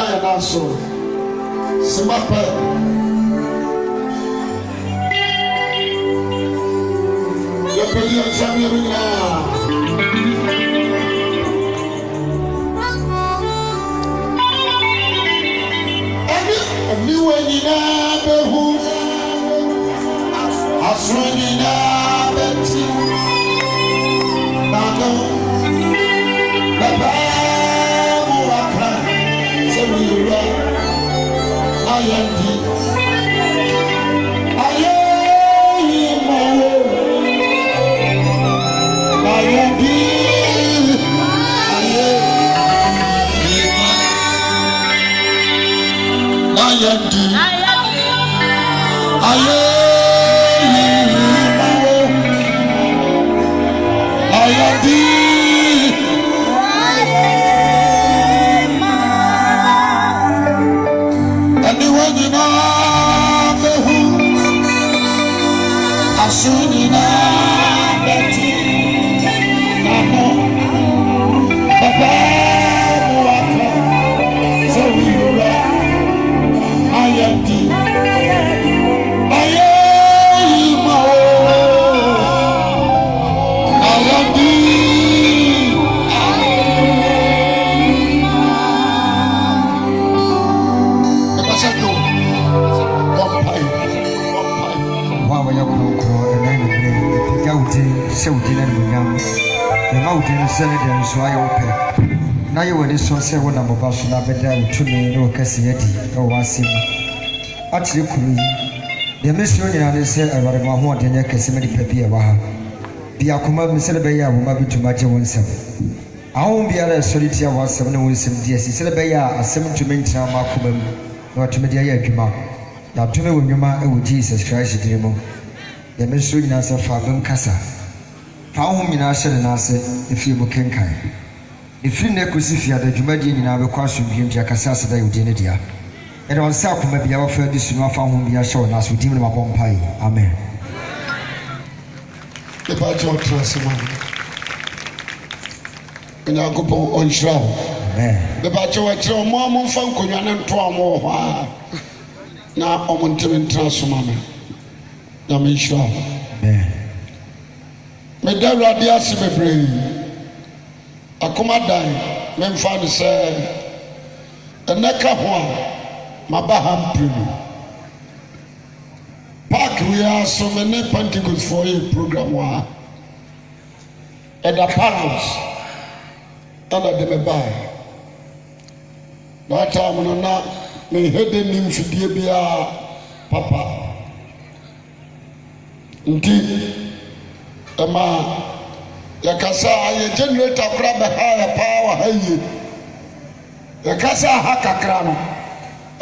ya na so simapa ya peli examine mina ni wani na behu asuni na beti na no baba Ayandi, Senator Sway now you will so say one of us now better to me no Cassidy or Wasim. Actually, the mission and say about my home and your Casimiri Pepia. The Akuma Misselabaya will maybe to match oneself. I won't be a solitaire was 7 weeks and yes, Celebaya are 7 to maintain Makumum, nor to Media Juma. Now to me, when you ma with Jesus Christ, Demo. The mission as a Fabum Casa. How many are said and answered if you can kind? If you never see the Jumadian in our question, Jacasasa, the Eugenia. And on South, maybe our friend is not found whom we are showing us with him upon pie. Amen. The Patriot Transman in our group on Shroud. The Patriot Mamma Funkuyan and Twamo. Now, I'm on Transman. Yamin Shroud. Me da radio ase bebre akoma dan me mfa de se enaka ho a mabaham prenu park we are so many Pentecost for a program wa at the parents and the me buy that time no na me hede nim fidie bia papa nti Ema yakasa aye generator kura be ha power haye yakasa ha kakra no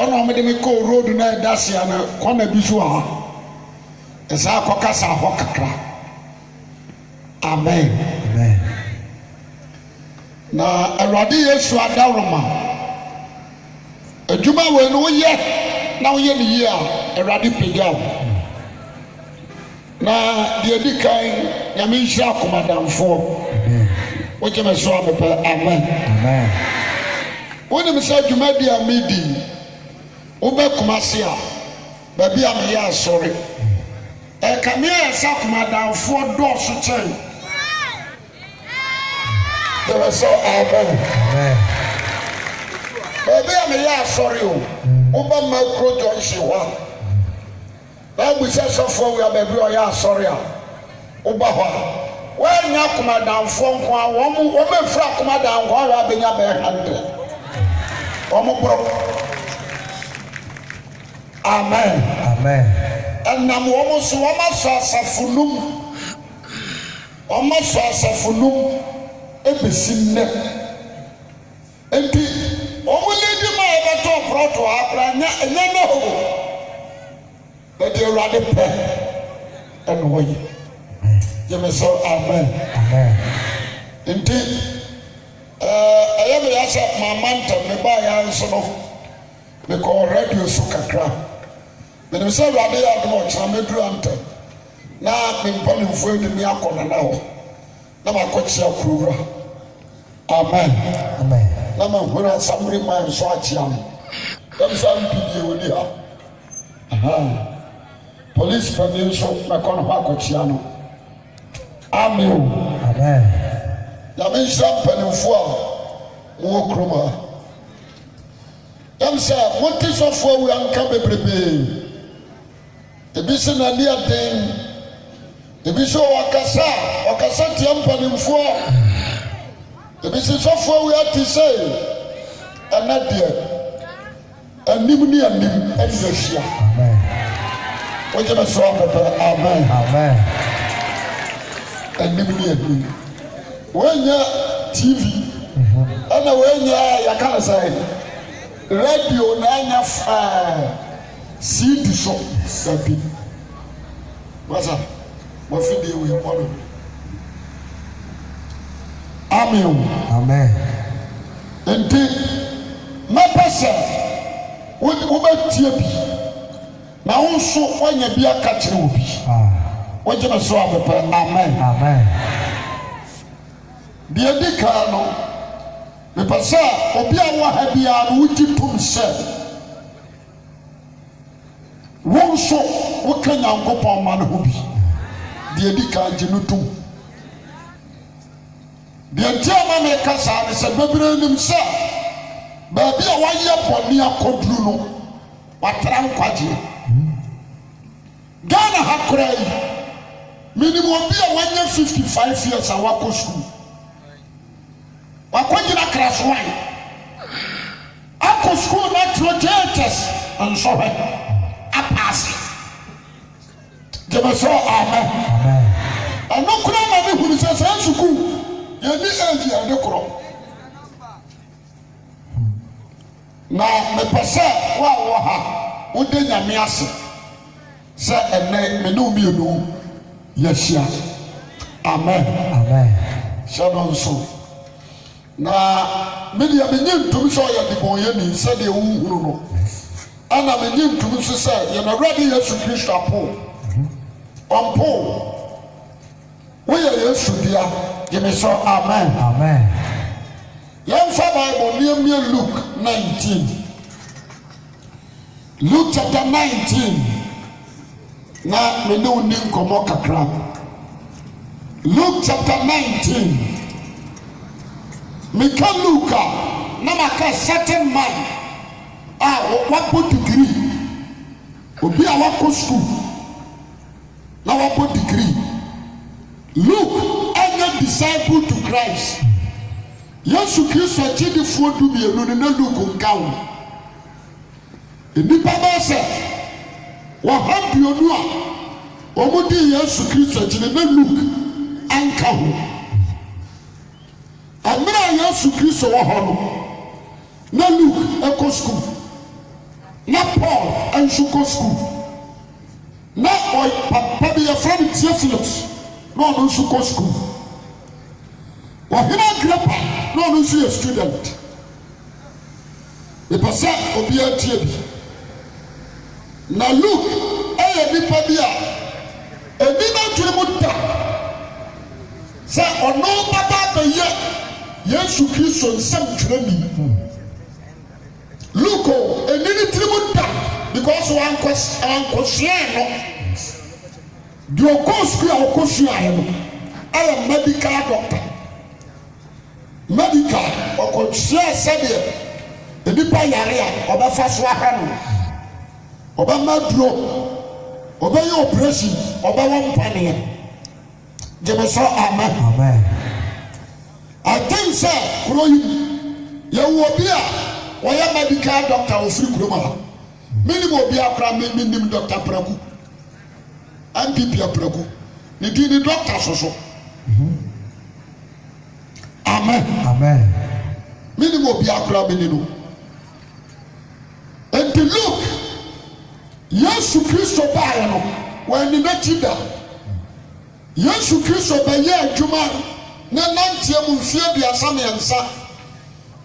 ono me de me ko road na dasia na kona bi so ha esa akokasa ho kakra amen amen na awade Yesu adawroma adwuma we no ye na wo ye ni ye a awade pegam na the edikan Yamisha Commandamfo. What you may saw me, amen. Amen. When you say you may be a midi, Uber Kumasia, baby, I'm here, sorry. A Camille Sakumadamfo doors to change. They were so amen. Baby, I'm here, sorry. Uber Macro John Shiwa. Now we say so for we are baby or ya sorry. Obawa. When ya come down from woman fra come down one rabbinya bear hand. Amen. Amen. And nam almost safunum. Almost safunum. Ebesim. And only my ever brought to our and but they rather pay and wait. You may say amen. Amen. Indeed, I am a yes at my mantle, me buy answer because radio sukakra. But you say rather I don't want to do now I'm pulling for the miracle now. Now I coach your crew. Amen. Amen. na ma hura samre man so achia no dem sam pidi woni ha aha police family so na kono ha akochia no amen amen ya me sham panimfo a mo kroma dem say monte so fo wi anka bebrebe ebi se na dia den ebi so wakasa tia mpanimfo ebi se so fo wi ati say anade anim ni anim enyohia amen oje be so papa amen amen anim ni anim wanya tv ana wanya yakana say radio na anya CD so sabi wasa wafidi we mono amen amen enti mapasa wo batie bi na wonso wanya bi aka kire wo bi wo je na so abepa amen amen die dika no mepasa obi a wo ha bia no wuti tum se wonso wo kanya nkopon ma no ho bi die dika je no tum die ntia ma me kasa ne se bebre nim se ba bia waye boni akoduru no watra nkwaje Ghana hakrai minimum bia wanya 55 years awako school wakojina class 1 ako school na projects and so on apasi jemaso amen amen ano kura ma be huru se school ye ni age ade kro na me pese wa ha wo de nyame ase se ene me no mi no yeshia amen amen shalom so na media menye ntumi so ya dibonye ni se de wuhuru no ana menye ntumi so se ye na ready Yesu Kristo apo ompo we ye Yesu dia ye me so amen amen yem fa Bible ni Luke 19 Luke chapter 19 na me no ni nkomo kakra Luke chapter 19 Mika Luka na maka certain man wako degree obi a wako school na wako degree Luke any disciple to Christ Yesu Kristo chidi fuodu bienu ne na Luke nkawo enipa ba se wa habionu a omudi Yesu Kristo chidi na Luke ankawo Amira Yesu Kristo wa hono na Luke eko school na Paul ensuko school na papa bi friend Theophilus no ensuko school wa hina Agrippa no ensu a student the person obi atie bi na Luke ni pa bi a ebi na tire mutta sa ono baba ba ye Yesu Kristo nsem twrani Luko enini tributa because one question no the okosku a okosua no I medical doctor medical okosua sabe edipa yare a obafa so aha no obamadro obaye operation obawo mpane jemeso amen amen I think sir kuroyi yewo bi a woya medical doctor ofiri kuroma minimum obi akra minim doctor praku MPP praku ni di doctor soso amen amen minimum obi akra mininu and look Yesu Kristo ba no when ni nachida Yesu Kristo ba ye adwuma na nantie mu mfie duasa mensa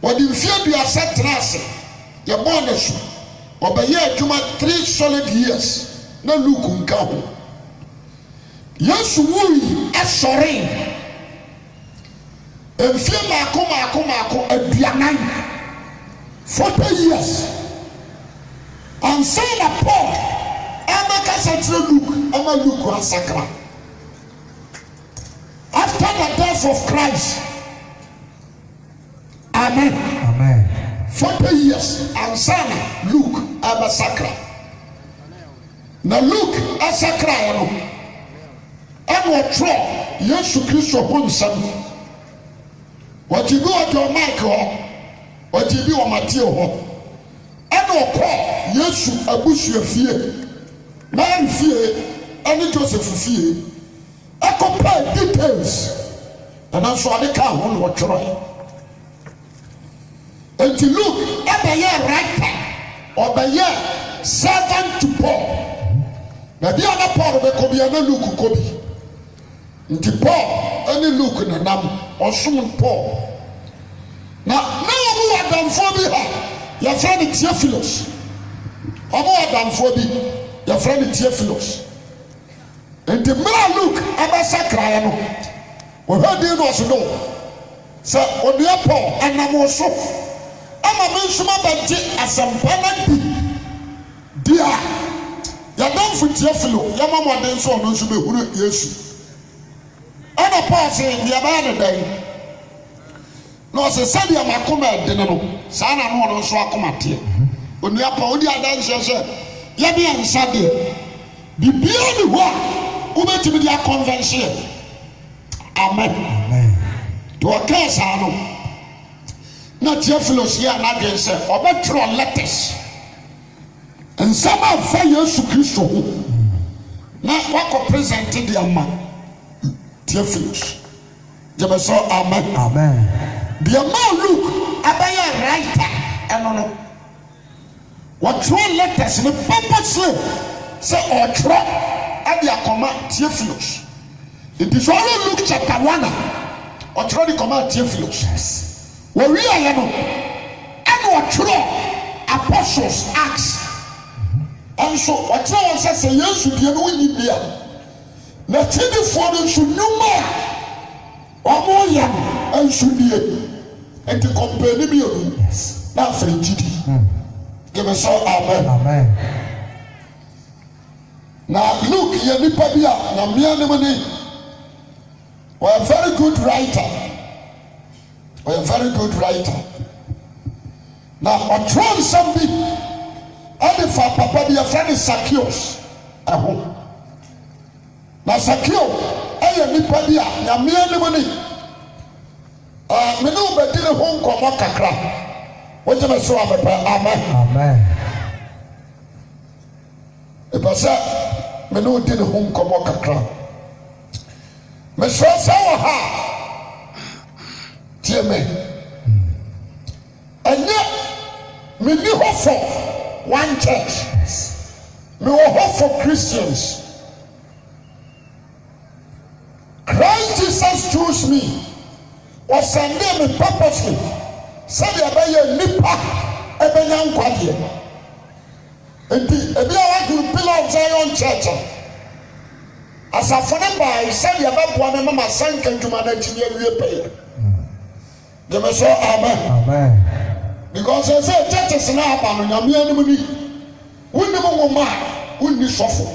wodi mfie duasa trase ye bone su obaye adwuma 3 solid years na Luke nka ho Yesu wui asore mfie maako aduanan 40 years. And say that Paul, Luke was sacred. After the death of Christ. Amen. Amen. 40 years. And say Luke was sacred. Now Luke was sacred. And what try? Jesus Christ upon some. What you do at your Michael, what you do on Matthew. And what call Jesus a bush of fear. Man fear, and Joseph fear. I compare details. And I'm sure they can't what try. And to look at the year writer or the year servant to Paul. Now the other part of the Kobe and Luke Kobe. Nti Paul any Luke na nam osom Paul na omo adamfo bi ha ya friend Theophilus omo adamfo bi ya friend Theophilus nti mra Luke abasakra ya no o hadi no so no sa odia Paul anam so ama me nsoma baje asampana bi dia ya damfo Theophilus ya mamode nso no nso be huru Yesu. And a person, the abandoned day. No, say, Sadia Macoma, Dino, Sana no, so I come at here. When you are Paudia dances, Yabi and Sadia. The beyond what? Who went to be their convention? Amen. Amen. To a case, I know. Not your philosophy, not against her, or better letters. And some of fire to Christo. Not what presented the man. Theophilus. Jebe so amen. Amen. The man Luke abaya writer eno what throw letters in purposely say or throw at the command Theophilus. It is only Luke chapter 1 or throw the command Theophilus. Yes. Where we are no and what throw apostles acts. And so what throw says yes you be no need there. Na tini for should no more. Omo yam and should be and to compare me. Yes. Now for GD. Give us all amen. Amen. Now look, ye nipa bia na me anemani. We are very good writer. We are very good writer. Now on throne somebody and if our papa be a friend is Zacchaeus at home. Na Sakio eye nipa bia nyame anim ni me no be dire ho nkomo kakra wo je me so amepa amen amen e pasa me no dire ho nkomo kakra me so wa ha tie me anya me ni ho for one church me wo ho for Christians. Christ Jesus chose me or send me purposely. Say the nipa ebenya nkwadie. Enti ebi awa group pillar of Zion Church. As a phone by say the ababo na mama sanka ntuma na tinye wie pay. Dem so amen. Amen. Because I say churches na aba no nyame anim ni. Wonni mo ngoma, wonni sofo.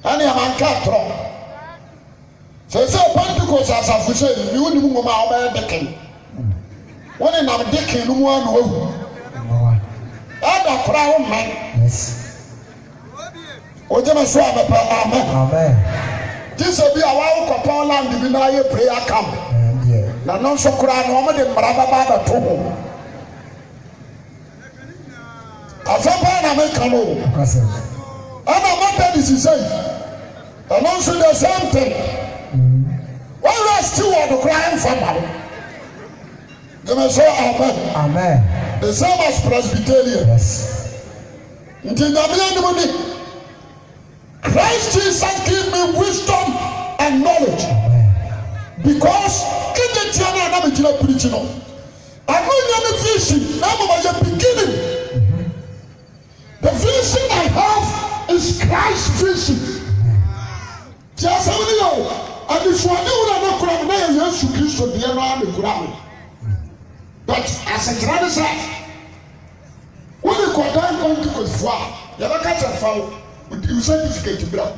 Ani amanka tro. So Pentecost as a say, you wouldn't move my decking. One in our decking, no one. Other crown man. Yes. What do I say? Amen. Amen. This will be a wild couple land in the prayer camp. Now, no so crown, no more than Brababa to home. As a man, I make a move. And I'm not this is saying. And also the same thing. Why are still on the crying family? They may say amen. Amen. The same as Presbyterian. Yes. Christ Jesus give me wisdom and knowledge. Amen. Because I'm preaching on. I know the vision. I'm at the beginning. The vision I have is Christ's vision. Just how many know? And this one, you will not cry. Yes, Christ, the enemy, but as a tradition, when you go down to go far, you have a catch a foul with your certificate to block.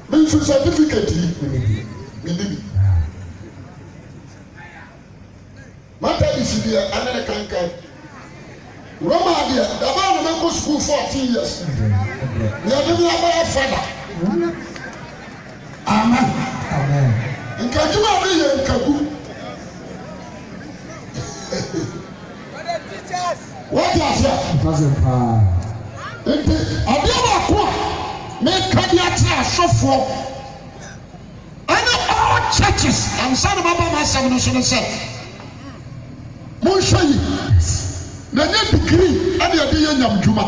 But your certificate, Mata is the American guy. Roma, the man who go school 14 years. You are living about a father. Amen. Amen. In Kajuma, in Kabu. What is that? Make Kadiatra so for all churches and son of myself and say, Monshayi, the degree and the idea of Juma.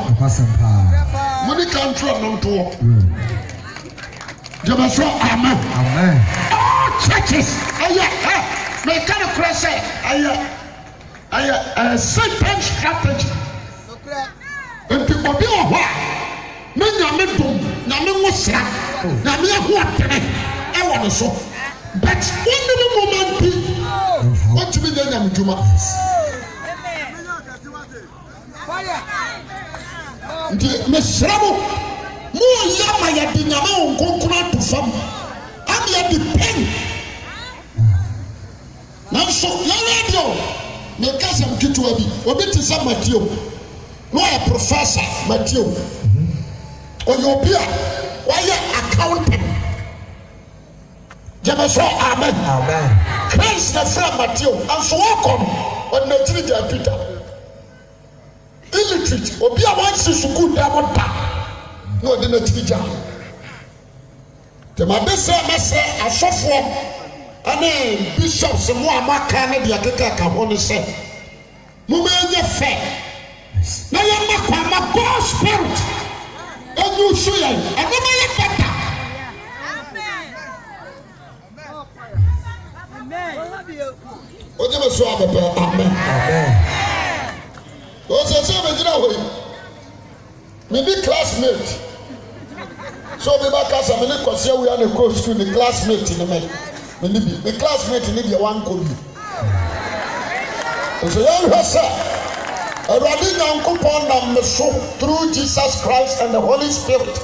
Money can't run on to walk. Amen. Amen. All churches, may kind of press Satan strategy. And people be a while. Many are made to Namusra, Namia Water, I want to show. But one moment, what to be done, Juma? Miss Rabo, more Yama Yadinamo, Concrete to some. I'm yet the pen. Now, so, radio. Me kasa mkituwa bi obiti sa Matthew no a professor Matthew oyobia why accountant Jameso amen Christ the friend Matthew and so on on the tree Peter illiterate obia wan si school da monta no de na tree the mabese mese asofo Amen. Bishops and more Makana, the Akaka, on the set. Mumanya fair. Now you're my God spirit. And you see, and you may better. What you must swap about? Amen. What's the same as you know? Maybe classmate. So we back as a minute because here we are the coach to the classmate in the minute. The classmate need your one copy. So you have said, a radical coupon number so through Jesus Christ and the Holy Spirit.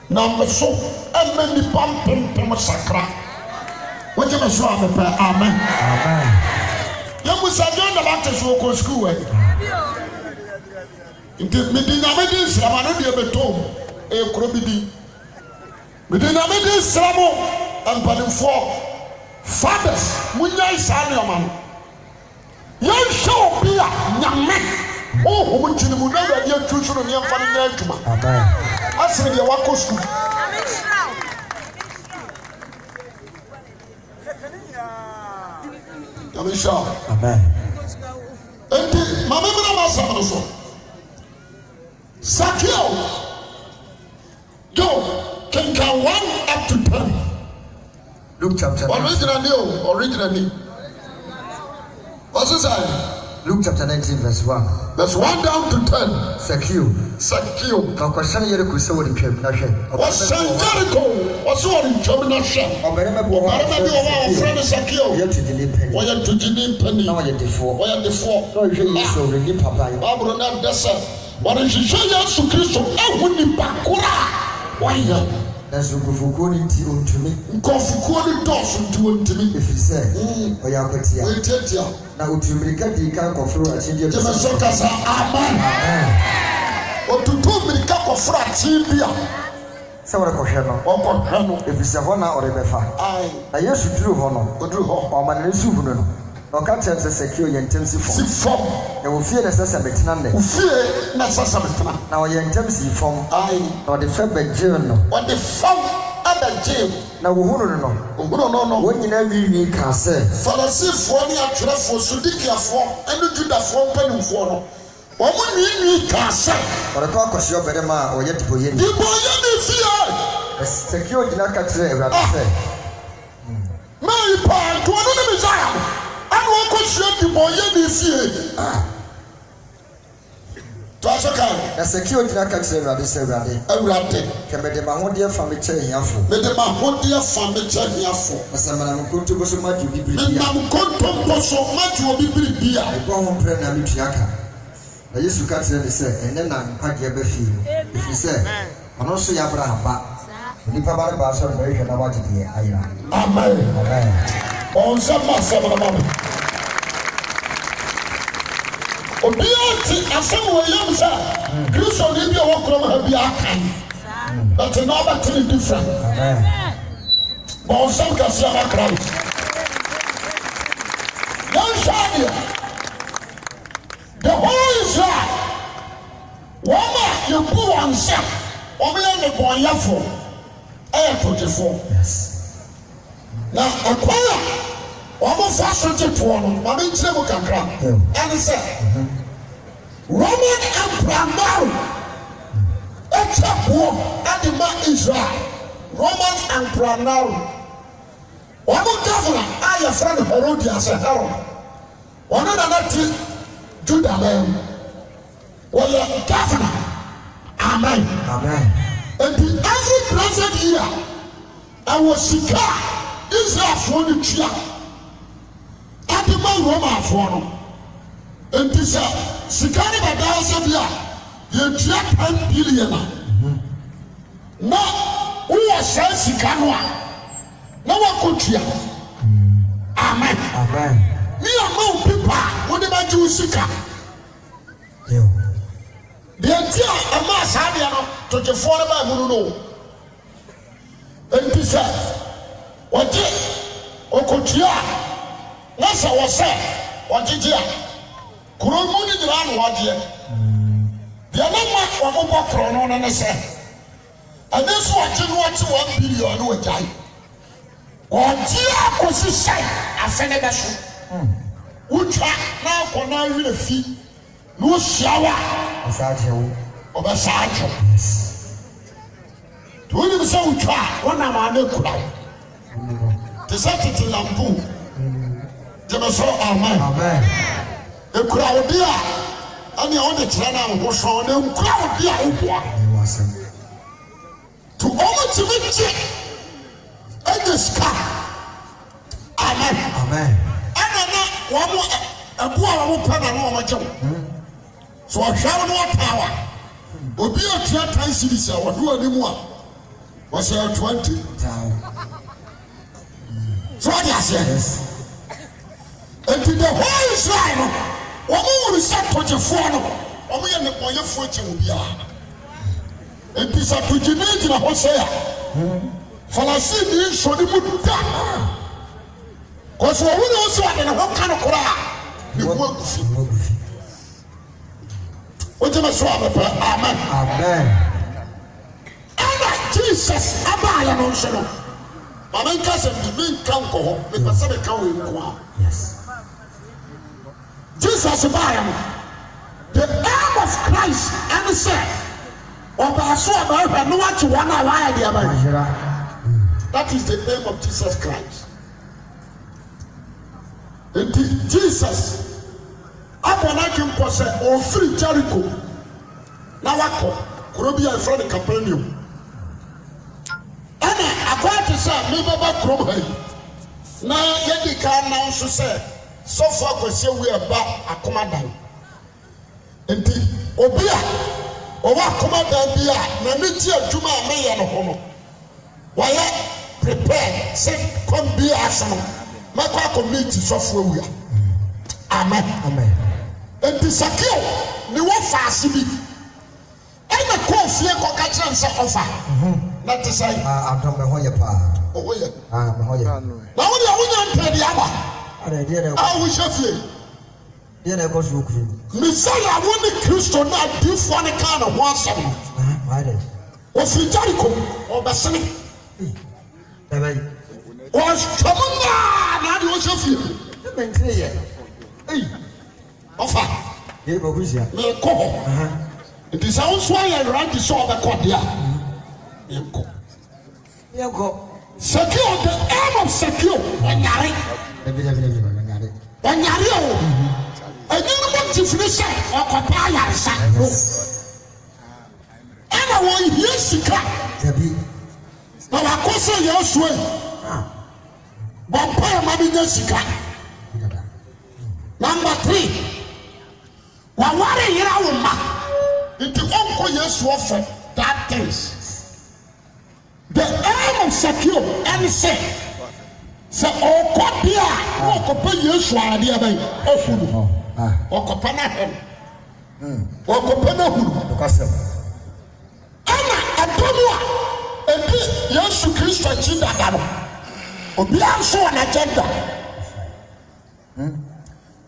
Number so and many pumping sacra. What you must want to pray, amen. Amen. You must have done the Baptist local school. In the Medinamedis, Ramadi Betom, a Krobidi. Medinamedis, Ramo. And for fathers, Munya is man. Young show be a young man. Oh, which in the Munaga, your children and young family. Amen. I said, the Wako school. Amen. And Mamma Massa, Sakio, go, can count 1 up to 10. Luke chapter originally. What's this saying? Luke chapter 19 verse 1. Verse 1 down to 10. Sakio. Now question Jericho so what came na hwe. What's Jericho? What's what in German share? Obarema bi wa friend Sakio. Yet to the penny. Why to the penny? Now you the four. Why the four? No you so ready papa. Babro na desa. What is Jesus Christ? Ehuni bakura. Why ya? That's Gufukuni to me. Gufukuni does to me. If you say, or Yakotia. Now to make a decal of fruit, I change your amen. Or to do me cup of fruit, so what a question. If it's a honor or a befa. I used to do honor, or my Subuno. Or catch and secure your intensive form. They will fear the Sassabetan. Fear Nassasabetana. Now your intensive form, or the February journal. What the form other jail. Now who don't know? When you never need can say. Pharisee for me at for Sudikia form and the Judah form penny for. What when you need can say. Or a cock of your better man or yet to go in. You boy, secure the Naka. Mary Pine to another Messiah. I want to show the boy this year. Na security na ka kyerɛ Awurade sɛ Awurade. Kɛmɛde ma ho deɛ fa me kyɛ hiafo. Mede ma ho deɛ fa me kyɛ hiafo. Asamana mkonto boso madu bibiri bia. Menam konto boso madu bibiri bia. Ebo ho mpre na metua ka. Na Yesu ka kyerɛ ne sɛ ene na nkwadeɛ ba fie no. Ɛfiri sɛ ɔno nso yɛ Abraham ba. Nipa ba ba so bɛhwɛ na wagye deɛ ayira. Amen. Amen. On sama sama mama. Obiati asem wo yam sa Kristo ni bi o krom ha bi akan but now but different. Amen. Bon sam ka sia ma Christ dan shadia the whole Israel wama ye bu ansa o me ne bonyafo totefo. Yes. Na akwara wama fa so teto no ma me kyerɛ mu kakra and say Roman Emperor now and the man Israel. Roman Emperor now. One governor, I a friend of Herodias and Herod. One another Judah man. Well, governor. Amen. Amen. And in every blessed year, I was sick. Israel for the tree. And the man Roman for them. And this Sikani Badao Sabia, you track 10 billion. No, who was says Sikanwa? No one could hear. Amen. Amen. Me among people, what about you, Sika? The idea of Mass Hadiano to the former Muruno. And he said, what did Okotia? That's what said. What did you? Kuromuni di ran wadie. Dia na ma omobo krono no ne se. Ade so age no age 1 billion no ajai. Oji akosi sai afene be so. Utwa na akona wi na fi. No shiawa. Osaje wo. Obasaje. To ni be say utwa wona ma na kura. Te say titi lampu. Te be so amen. Amen. The crowd here, and the only trainer who saw them crowd here. To all to me, and the sky. Amen. Amen. And then one more a poor pen and one more. So I shall not power. Will be a 10 cities or do anymore. Was there 20? So yes. And to the whole Israel. Woman is set to the phone. Woman and the boy of fortune will be on. And this are to Jamaica in a Hosea. For I see the issue of the moon. Because we also have a whole kind of Quran. What do you say? Amen. Amen. And Jesus, Abba, no shalom. Amen. Cousin, the main can't because I can't. Yes. Jesus the aim of Christ and said, that is the aim of Jesus Christ. And Jesus, upon I can possess or free Jericho. Now I could be a friend of Capernaum. And I got to say, maybe about Cromwell. Now, yet the car now to say. So far, we say we are back at Commandant. And Obia, Owa Commandant Bia, Namitia Juma Maya no Homo. Why prepare, say, come be awesome. My community software we are. Amen. Amen. And the Sakio, the one fast to be. And the coffee and cockatch and offer. Not to say, I'm from the Hoya. Oh, yeah. I'm Hoya. Now, we are the other. I wish you. Messiah, one Christo not do for the kind of one seven. Or free Jericho or Bassani. Was Chamunda, not Joseph. Offer. May call. It is also why I write the show of the Cordia. Secure the aim of secure. When you're and you know motive ne sɛ ɔkɔpa ayaresa ɛna wɔyɛ sika na wakɔ sɛ yɛsue bɔmpa ma bi nya sika. Number 3, waware yera wo ma nti onko Yesu offer that things. The aim of secure and say okopia okopa Yesu ade abai ofuru okopa na hem okopa na huru ana adomu a ebi Yesu Kristo chi dada no obi anso na agenda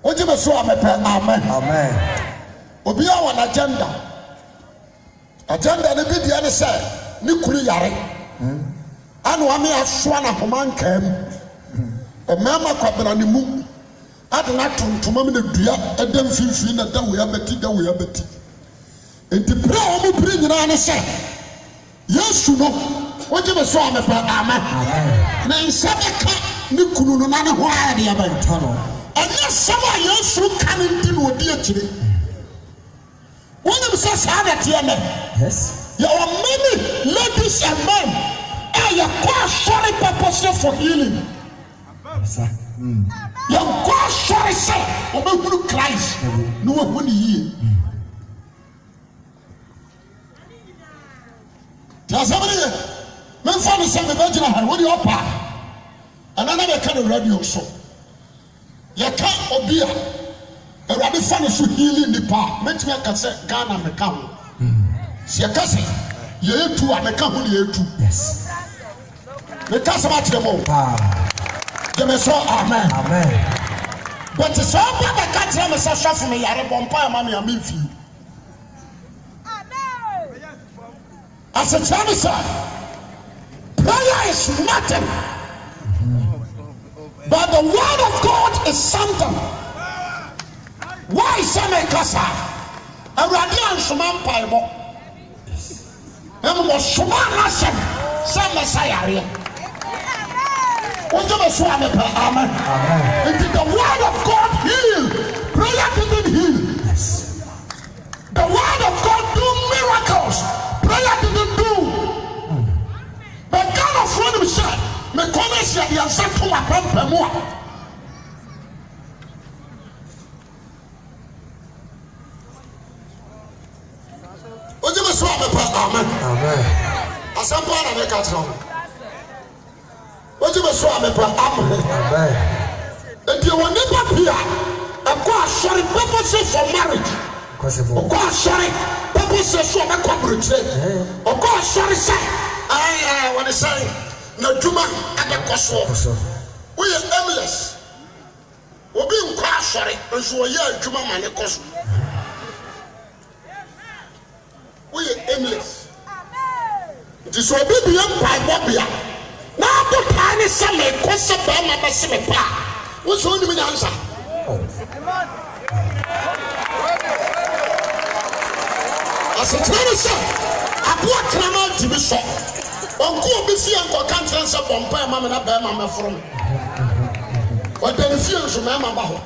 oje be so amepe amen obi a won agenda ne bi dia ne say ne kuru yare anu ame aso na homan kam emama kwabra ne mu adena tontoma me na dua edem finfin na da wo ya beti enti pra o mu pri nyina ne say Yesu no oje be so amepe amen na nsabeka ne kunu no na ne ho ade abanto no anya sama Yesu kan ndi no odi akire wonu say say that here me yes there are many ladies and men and you call sorry purpose for healing sir you call sorry say obehuru Christ no wo ni yie Tazamani me fa me say me be gina ha wo di opa anana be ka no radio so yaka obia erade fa no so healing nipa metime aka se Ghana meka ho se yaka se ye etu a meka ho ne etu yes me ka se ma kire mo me so amen but so ba ba ka kire me se shafo me yare bompa ma me amfi amen as a chance prayer is nothing. But the word of God is something. Why some kasa? Awurade ansoman paibo. Emo soman nasem. Some sayare. Ojo be so amepa amen. It is the word of God heal. Prayer didn't heal. Yes. The word of God do miracles. Prayer didn't do. But God of freedom said, me commence ya di ansa to ma pampa mu a oje be so amepa amen asampa na me ka tro oje be so amepa amen enti woni papia e ko asori purpose for marriage ko asori purpose so me ko bruche o ko asori say I want to say na juma adekoso we are aimless obi nkwa asori nso ye adwuma ma ne koso we are aimless it is obi bi empai bobia na to tani se me koso ba ma ba se me pa wo so ni me nyansa asetena se abu akrama dibi so onko obisi anko kantre nse bompa ma me na ba ma me from o de fi nso ma ba ho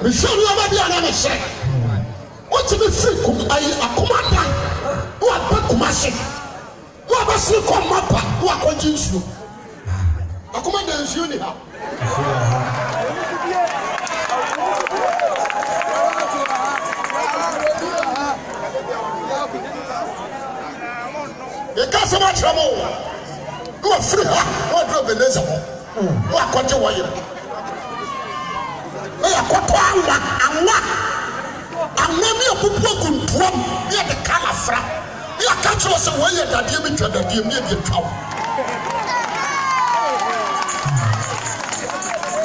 Bishop Yabadi ana say what to be free kum ai akomata wa ba kumase wa ba si komapa wa konjinsu akomada nsuo ni ha e ka se ma tramo wa free ha wa do beneza ho wa konje wo yire ya koto anwa mi opupu kuntuam ya de kala fra ya ka tro se wo ye dadie mi twa dadie mi de twa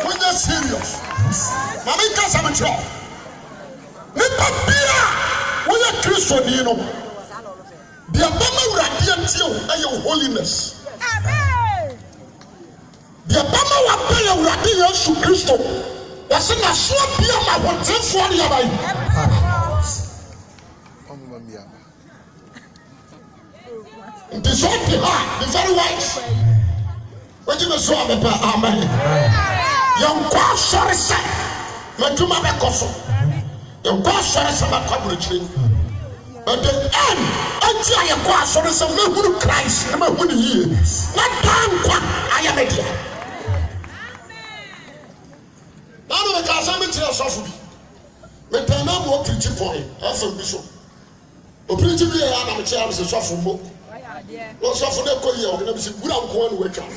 we are serious mama ka sama tro me papia wo ya Kristo ni no dia mama urade antio ayo holiness amen dia mama wa pa ya urade Yesu Kristo. Yes, na so bia ma hotel for ya bai. It is up to her. Be very wise. What you saw me pa amen. Young kwa sorry say. Matuma be koso. Young kwa sorry say ma kwabruchi. But the end, until I kwa sorry say me hu Christ, me hu ni. Na dan kwa ayamedia. Now me ka say me tire sofu bi. Me pa na mo preach point. Afa bi so. O preach bi ya na me tire am say sofu mo. No suffer no call you, and I'm saying, good on wake up.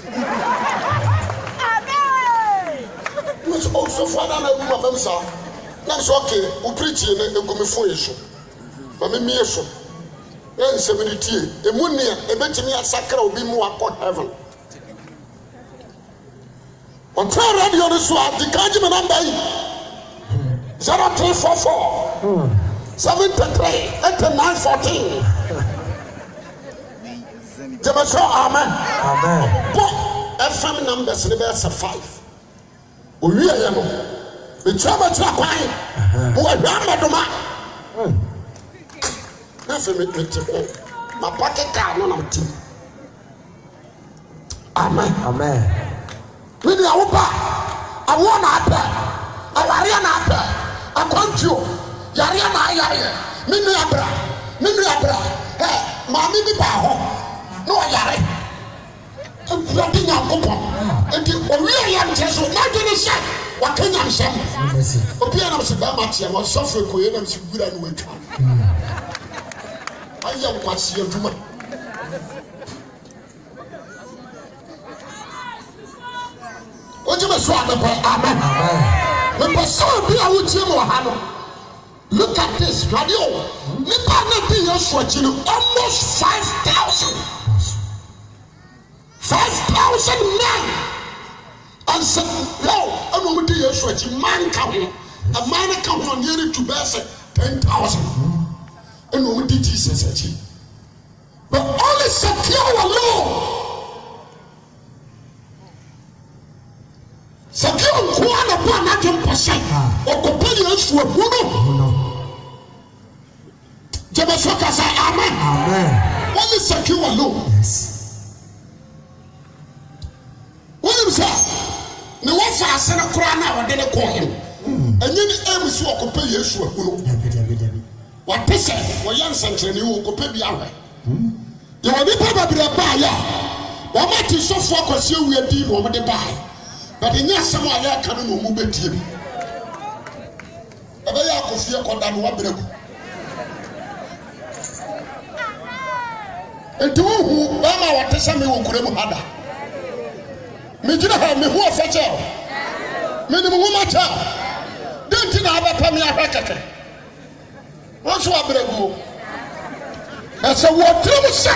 Which also father and a woman of himself. That's okay, who preach in a gummy for you. But me, so. Then 70, a moon near a bit me a sacre will be more upon heaven. On tell radio the swap, the Kajima number 0344 73 8914. Jamaso amen. Amen. But FM numbers in the 5. We are no. The trouble trapai. Who are Ramadoma? Nothing make me to my pocket car, no, I'm tea. Amen. Amen. We are Upa. I want up. I want up. I want you. Yariana, Yari. Mini Abra. Hey, Mammy be baho. No, Yari. Nothing I'm and the real young Jesu, not in the shop. What can I say? Opiana was about much. I was suffering for you and she good and went on. I am what's your woman. What you must swap the amen. When the soul be a wood, look at this radio. Nipa be your swatching almost 5,000. 5,000 men. And said, no, I don't want to hear switch. Man come here. A man come on nearly to best 10,000. And no did Jesus said. But only secure alone. Secure one upon 100%. Or companions for Bruno. Jamasoka say amen. Amen. Only secure alone. Yes. William said, no one for a son of Krana or didn't call him. And you aim to occupy Yeshua. What they say, what young Sanction, you will pay the hour. You will be probably a buyer. What might you so focus you will deal over the buy? But in your summer, I can't move it to you. A very could feel called down one break. And to who, Mama, what the same will come harder. Me jina ha me hu afache me ni mu mata denti na abapa me ahwakeke wonso abregu ese wotrim se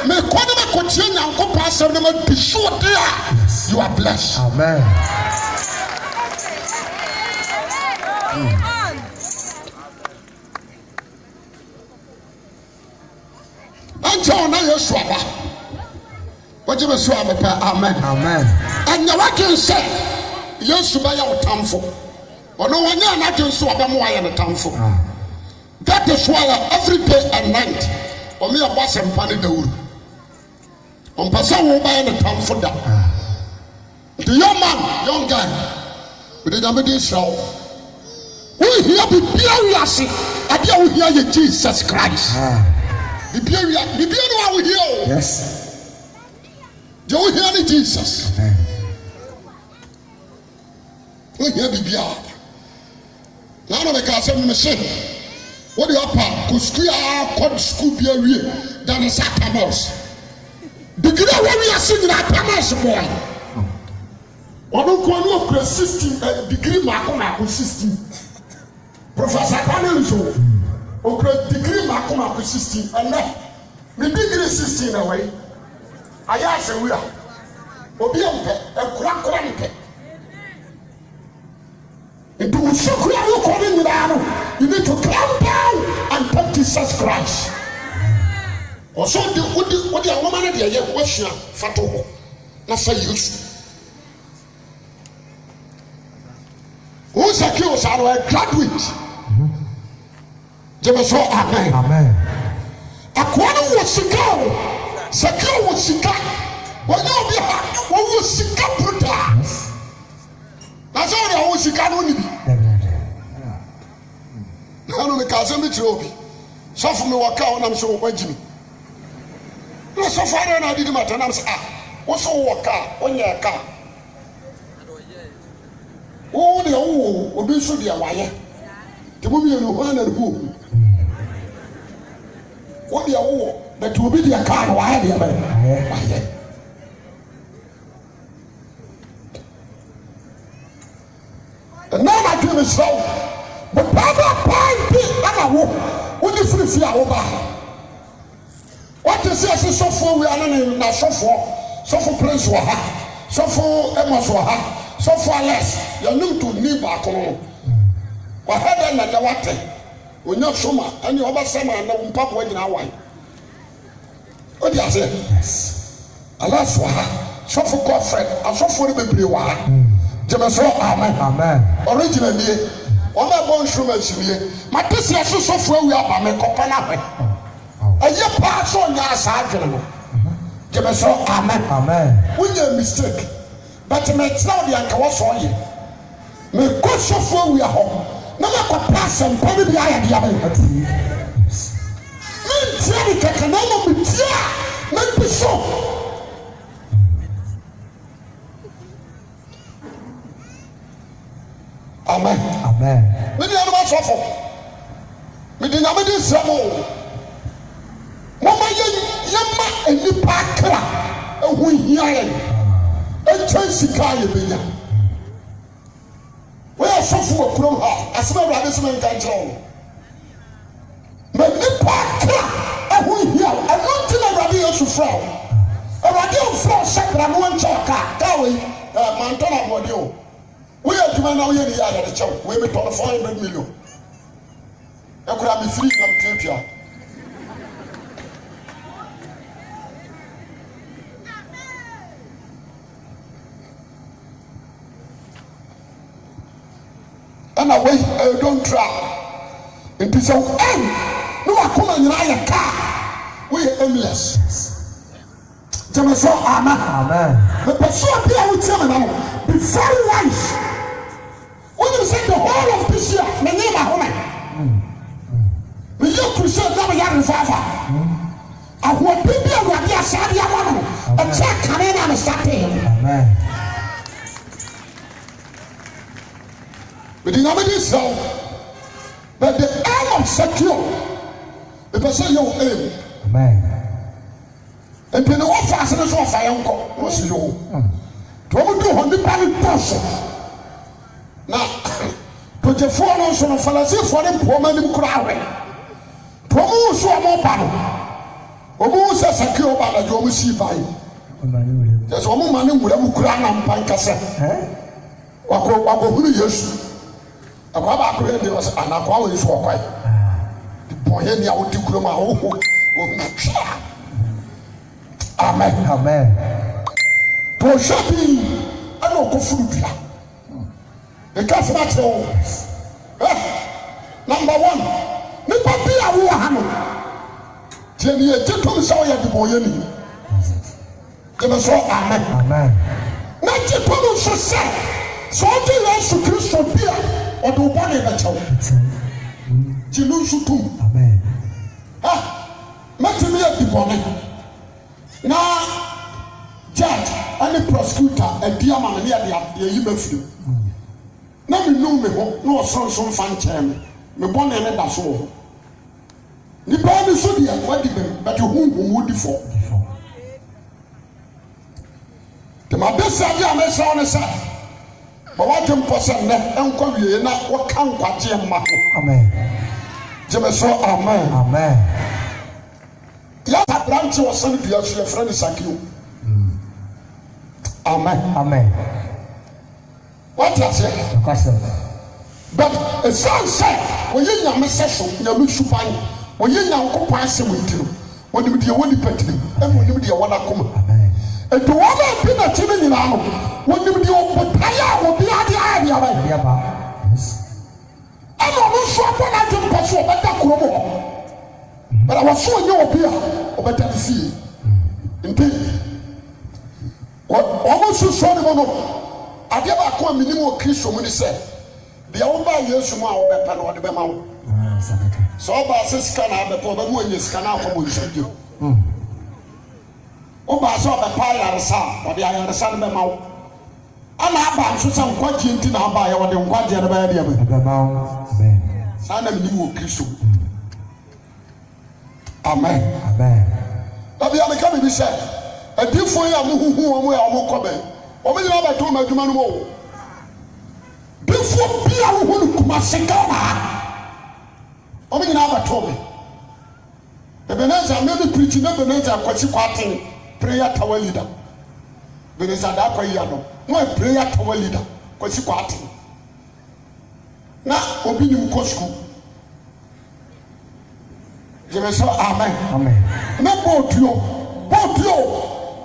me kono ma kotie nyankopon asem na ma bisu de a you are blessed. Amen. Anjo na Yesu aba. What you must amen. Amen. And now I can say, yes, to buy our tamfo. Or no one I can so about more than a tamfo. That is why every day and night, or me a boss and panny the wood. On Passa will buy a tamfo that. The young man, young guy, with the Namadi show. We hear the beauty, I don't hear Jesus Christ. The beauty I will hear. Yes. You hear Jesus? We hear the beard. Now, I can't say, what do you have? Because school be a real than a Satanos. The girl when we are singing at Tamas boy. Or no one of 16 degree Macoma 16. Professor Panelzo, or degree Macoma 16, and that me degree 16 away. I ask you, Obiampe, a crack. And to show you calling down, you need to climb down and take Jesus Christ. Or so what the woman of the young was Fatu, not for use. Who's accused are a graduate? They were so amen. Amen. A akono wo sika o Sakio wo sika wanya obi ha wo sika bruta na so re wo sika no ni bi na no me ka se mi tire obi so fu me waka o na me so wo gimi na so fa re na didi mata na me se wo so waka onya ka wo de wo obi so de waye te mo mi no ho na bu wo de wo but to be the car why the man and now my dream is so but baba party ana wo ni free free awo ba what is this so for we are na so for prince wa ha so for emos wa ha so for less you need to need back on wa head na da wate onya soma ani oba sama na mpapa wa nyina wan. What do you say? Yes. Alas, so for Godfrey, and so for the baby. Jemeso, amen. Amen. Originally, on my bone shumas here. My sister so for we are my company. A year pass on your side. Jemeso, amen. Amen. We made a mistake, but it's now the uncle was on you. May God so for we are home. No matter pass and probably I am the other. Tiari kakanama mutia na biso amen amen me di anu ma sofo me di na me di sramo mama yema enipa kra ehu hia ye echen sika ye benya we sofo okro ha asema brade so men kan jero me nipa kra ehu hia anunti na brade yesu fra brade ofra sakra no nchoka kawe mantona body o we aduma na we ye ya de chew we be 400 million ekura me free na mtepia and away don't try it is so no akoma nyina ya ka we aimless Jemeso amen amen the person be I will tell me before life when you say the whole of this year me name a home me you crusade na me ya refafa ahwo bibi awade asade amano e check kane na me sate amen but the nobody so but the aim of secure the person you aim amen and then what fast is what fire was you to do on the panic person now to the phone on some fallacy for them poor man in crowd promo so more panel almost a secure by the home see by there's one man who would have crown and pancasa wako who yes akwaba akure de was anakwa we so kwai boy ni a wodi kuroma ho amen amen to shopping ano ko furudua the customer tell number 1 me papi awo ha no je ni e jetom so ya de boy ni je so amen amen na jetom so say so je Yesu Kristo bia o do bone na chawo je no sutum amen matimi ya di bone na judge and prosecutor and dear man near the yimafiri na me no me ho na osonson fan chem me bone ne da so ni ba ni so dia wadi bem but who wodi for the my best idea me say on say but what them person na enko wie na wo kan kwaje ma amen Jemeso amen amen ya branch was sent to your friend Sakio amen amen what you say but a son said when you nyame seso nyame supan when you nyanko kwase wintiro when you dey woni petri and when you dey wona koma amen and to one be na chine nyina no when you dey opotaya obi ade ade aba yes and no so upon that person but that kromo but I was so young here over Tennessee. Indeed, what almost so sorry, I never come minimum Christian when he said, the old by years from our weapon or the Bemau. So, I says, can I have a problem when you scan out from you? Oh, I saw the pie or sa, or the other son of Bemau. I'm not some quite into our buyer or the one the other. Son of you, Christian. Amen. Amen. Now the other coming be said, a different who are more common. Or maybe I told my human more. Before be a woman who must say, or maybe I told me. The Beneza may be preaching, the Beneza quasi prayer tower leader. Beneza Daquayano, no prayer tower leader, quasi quarting. Now, opinion Cosco. Je me sens amen. Amen. No both you,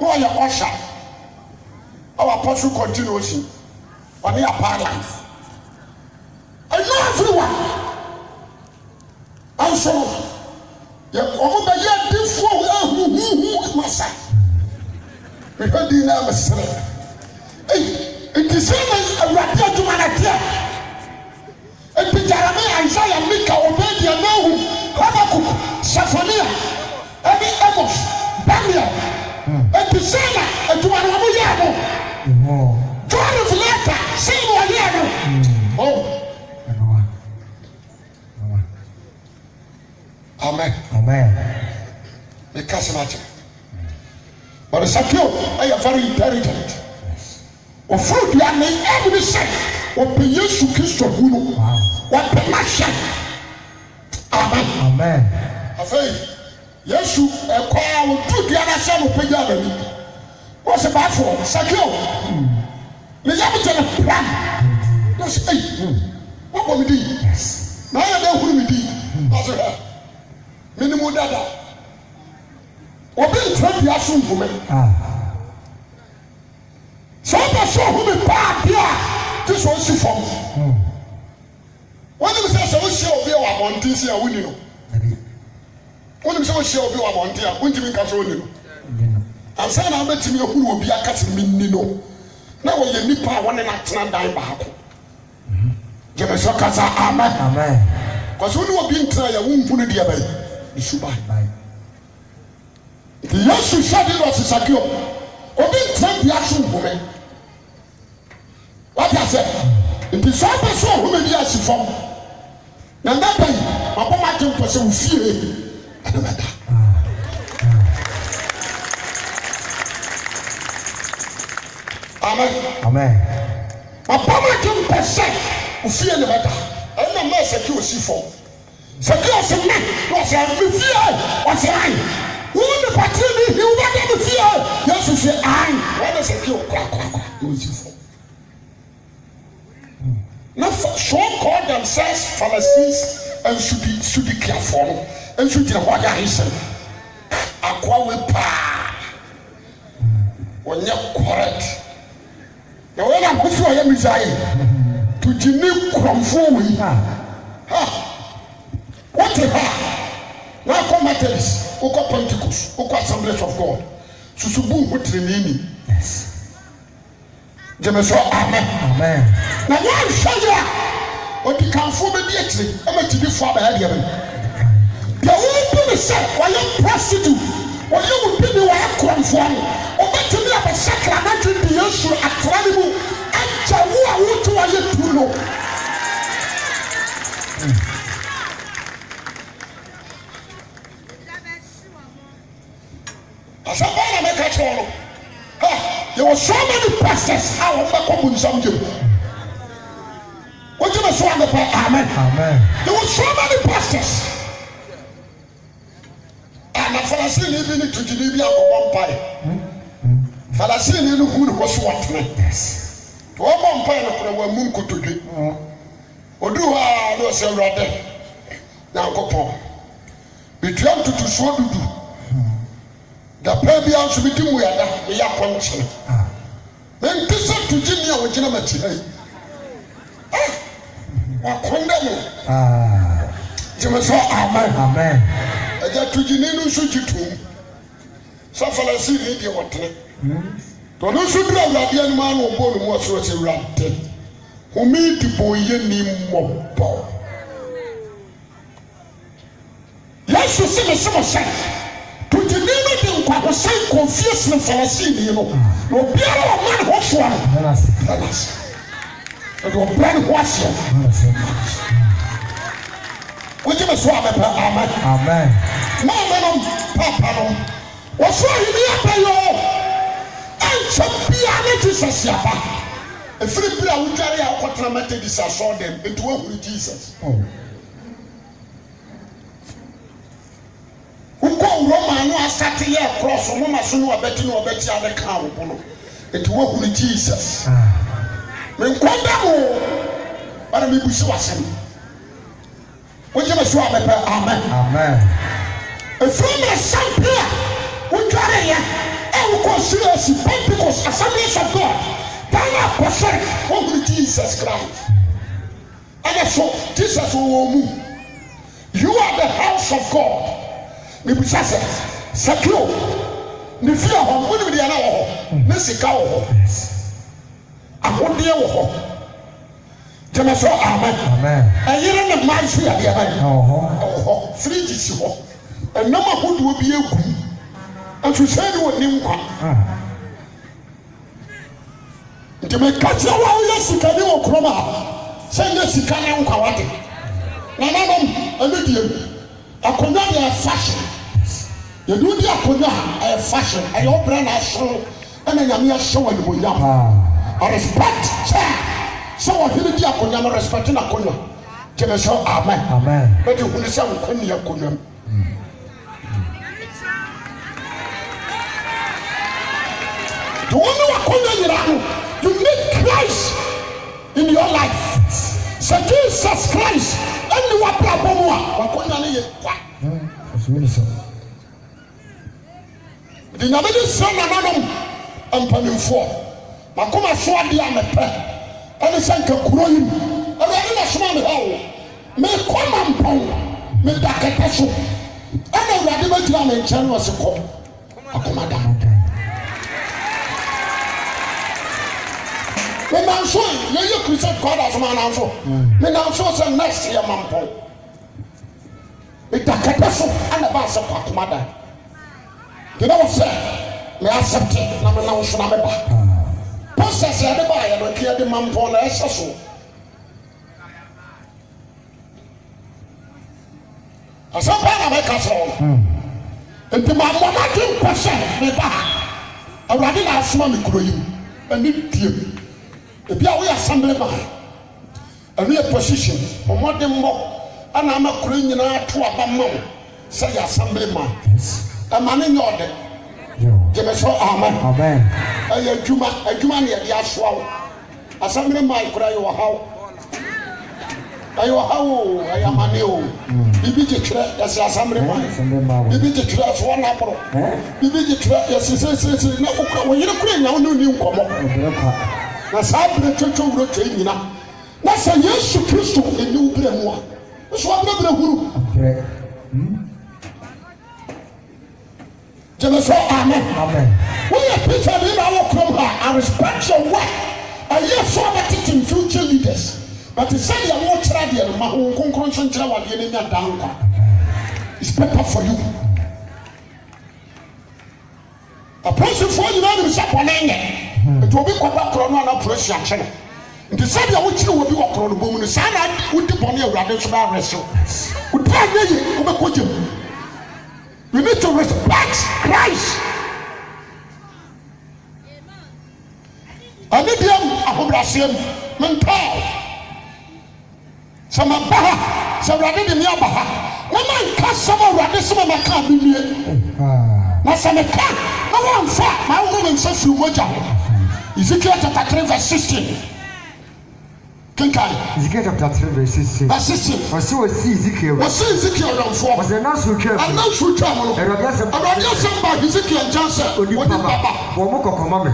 no your usher. Our apostle continuously on your life. I know everyone. And so, you over the year before who massa. We heard the name of Sir. It is a radio to Manatia. And the Jeremiah, Isaiah, Mika, Obadiah, Nahum, Habakkuk, Sapphania, Abi Amos, Daniel, and the Sana, and to Anamuyano. John of Lata, same one here. Oh, amen. Amen. The Casamata. But the Sakio, I am very intelligent. Or fruit, you are made every say. What the Yesu Christo Hulu? What the Masha? Amen. Amen. I say, Yesu, a call to the other son of Pajama. What's about for Sakio? The Yamaton plan. That's what will we do? Yes. Now I know who we did. Minimum data. Or being 20 years soon, woman. So I saw who be part here. This was she from. When you say so, she'll be our mountains here, we know. When you say she'll be our mountain, when you mean Casolino. And saying I met me who will be a cat in Minino. Now when you nip one and not die back. Jemesokasa, amen. Amen. Because when you are being tried, you won't put it there. You should buy. The Yesu said it was secure. Or being tried, the action woman. What I said, it is all person who may be as from. Now that day, my mama came to say, fear. I don't matter. Amen. Amen. My mama came to say, fear no matter. I don't know secure she for. Secure some man was a fear. What's I? Who the patron? You never fear. Yes, you say, I. What is secure? Who is you for? Now, some call themselves Pharisees and should be careful and should be what I said. Aqua pa when you're correct. Now, when I'm with you, I am resigning to Jimmy Cromford. What a ha! Now, come at this, Oka Pentecost, Oka Assemblies of God. Susubu, what the name? Yes. Jemeso, amen. Amen. Now, one shall what you can form immediately. I'm going to be for the idea. The open is set while you're prostitute. While you will be the way I'm conforming. Or but to me, I'm a sacrament in the issue at Tranibu. And Jawu, I want to let you know. As a man, I make a trouble. There were so many pastors out of the common subject. What you must want to pray? Amen. Amen. There were so many pastors. And a Philistine even to Geneva of one pie. Philistine who was what? Yes. To one pie of the moon could do. Or do I know so rather? Now go on. Between to so do. The baby also be doing we are punching. Then this up to Jimmy or Jinamachi. Jimmy saw amen. Amen. agya tugine no nso gitum sa falasi ni de wotre to no nso dura awurade anim an obo no mo so se awurade omi di boye ni mobbo yesu se me se say tugine no de nkwa ko say confuse no falasi ni no no biara o man ho so no do brand wash would you so amen amen mama papa no was so here yo and champion Jesus yaba e free bra wo dware a kwotena methodist saw them into who Jesus who go Roman no start here cross mo ma so no obeti ade ka wo no into who Jesus me nkwanda mo para me busi wasem would you so amen amen from a sampia we carry ya and we consider Pentecost Assemblies of God Dana Pastor of Jesus Christ and so Jesus will move you are the house of God me busa secure ni fear home we be na wo ni sika wo ahode wo Jama so amen amen ayire ne man so ya dia ba fridge si ho enam ahodo bi egu afusani woni nkwa ndeme katia wa ya sika ni wo kroma sende sika ne nkwa wade na nanom anu die akonya de fashion ye do di akonya fashion ayo bra na so ana nyame ya so wani bonyam I respect so what he di akonya no respect na akonya jeme so amen amen but you will say akonya akonya to wonder akonya you need Christ in your life so Jesus Christ and you are problem akonya ne ye kwa the nyame son ananom ampanimfo makoma so ade amepe and sanka kuro yim awurade na soma me hawo me koma mpon me dakata so ana awurade ba gira me nkyɛn no se kɔ akomada me na so ye Christian God asoma na so me na so se next year mampon me dakata so ana ba se kɔ akomada you know say me accept na me na so na me ba process ya de ba ya no kia de mampo na esa so asamba na me ka so enti ma mo na tin pese me ba awrade na asoma me kuro yim ani diem e bia wo ya assembly ba ani position o modem mo ana ma kuro nyina to aba ma wo say assembly man amane nyode Jeme so amen amen ayi adwuma ne ya soawo asamre mai kura yo hawo ayo hawo ayamane o bibi je kira yasi asamre mai bibi je kira so na bro bibi je kira yasi se na okura wo yire kura nya wonu ni nkomo na sabre twetwo wuro twa nyina na sa Yesu Kristo eni ubere mu a so abere huru Jeme so amen amen we are preaching in our come here and respect your work and you format it in future leaders but to say you want to try the ma ho konkron so nkyira wade ne nya danka it's better for you a person for you na say ponenge to obi kwaba kro no na pressure akye nti say you want to obi kwakro no bomu no say na wudi bone awurade so ba reso wudi aye obekogye you need to respect Christ. I need them ahobrasem mental. Sama baha, sa rade de mi abaha. Mama nka sama rade sama maka binie. Na sama ka, na wan fa, ma wo nse fi moja. Ezekiel chapter 3 verse 16. Kinkai. Ezekiel chapter 3 verse 16. Verse 16. Ɔsi Ezekiel. Ɔsi Ezekiel yɔnfo. Ɔsi nanso twɛ. Ananso twɛ mo. Awurade asɛm ba Ezekiel nkyɛn sɛ odi baba. Wɔn mo kɔkɔma me.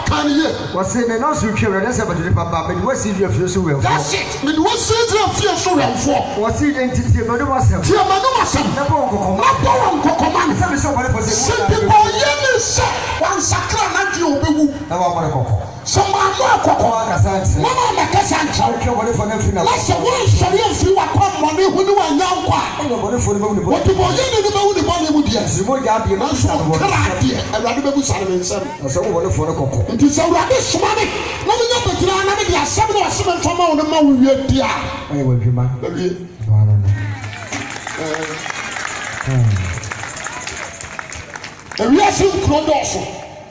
Kan ye. Ɔsi ne nanso twɛ Awurade asɛm ba odi baba. Mɛ wasi dua fie so wɛmfo. That's it. Mɛ wasi dua fie so wɛmfo. Ɔsi ntiti mɛ dɔm asɛm. Tie mɛ dɔm asɛm. Ne bɔ wɔn kɔkɔma. Ne bɔ wɔn kɔkɔma. Sɛbi sɛ ɔbɛne fɔ sɛ. Sɛ pipa ɔyɛ ne sɛ wansakra n'adi obewu. Na wɔn abɔ ne kɔkɔ. Sọmọdé àkọ́kọ́. Mọ́mọ́ ọ̀nà kẹsàn-án kyẹw. Lọ́sẹ̀ wọ́n sọ̀rọ̀ yẹn fi wà kọ́ mọ̀ní hu ni wà nyá nkọ́ a. Wọ́n bọ̀ yẹn ni bẹ́ẹ̀ wù ní bọ́ ní mu diẹ. Nso kíra adiẹ Ẹ̀rọ̀adé bẹ́ẹ̀ bu sàrẹ̀ mi nsẹ́m. Nti sẹ́ Ẹ̀rọ̀adé sùnmọ́ mi. Wọ́n mi nyẹ bẹ̀tìrì àná mi di asẹ́m ní wàásù mi nfọ̀mọ́ wọn ma wù wíyẹ di a. Ewíyásí nkúrò dọ̀ọ̀sọ̀.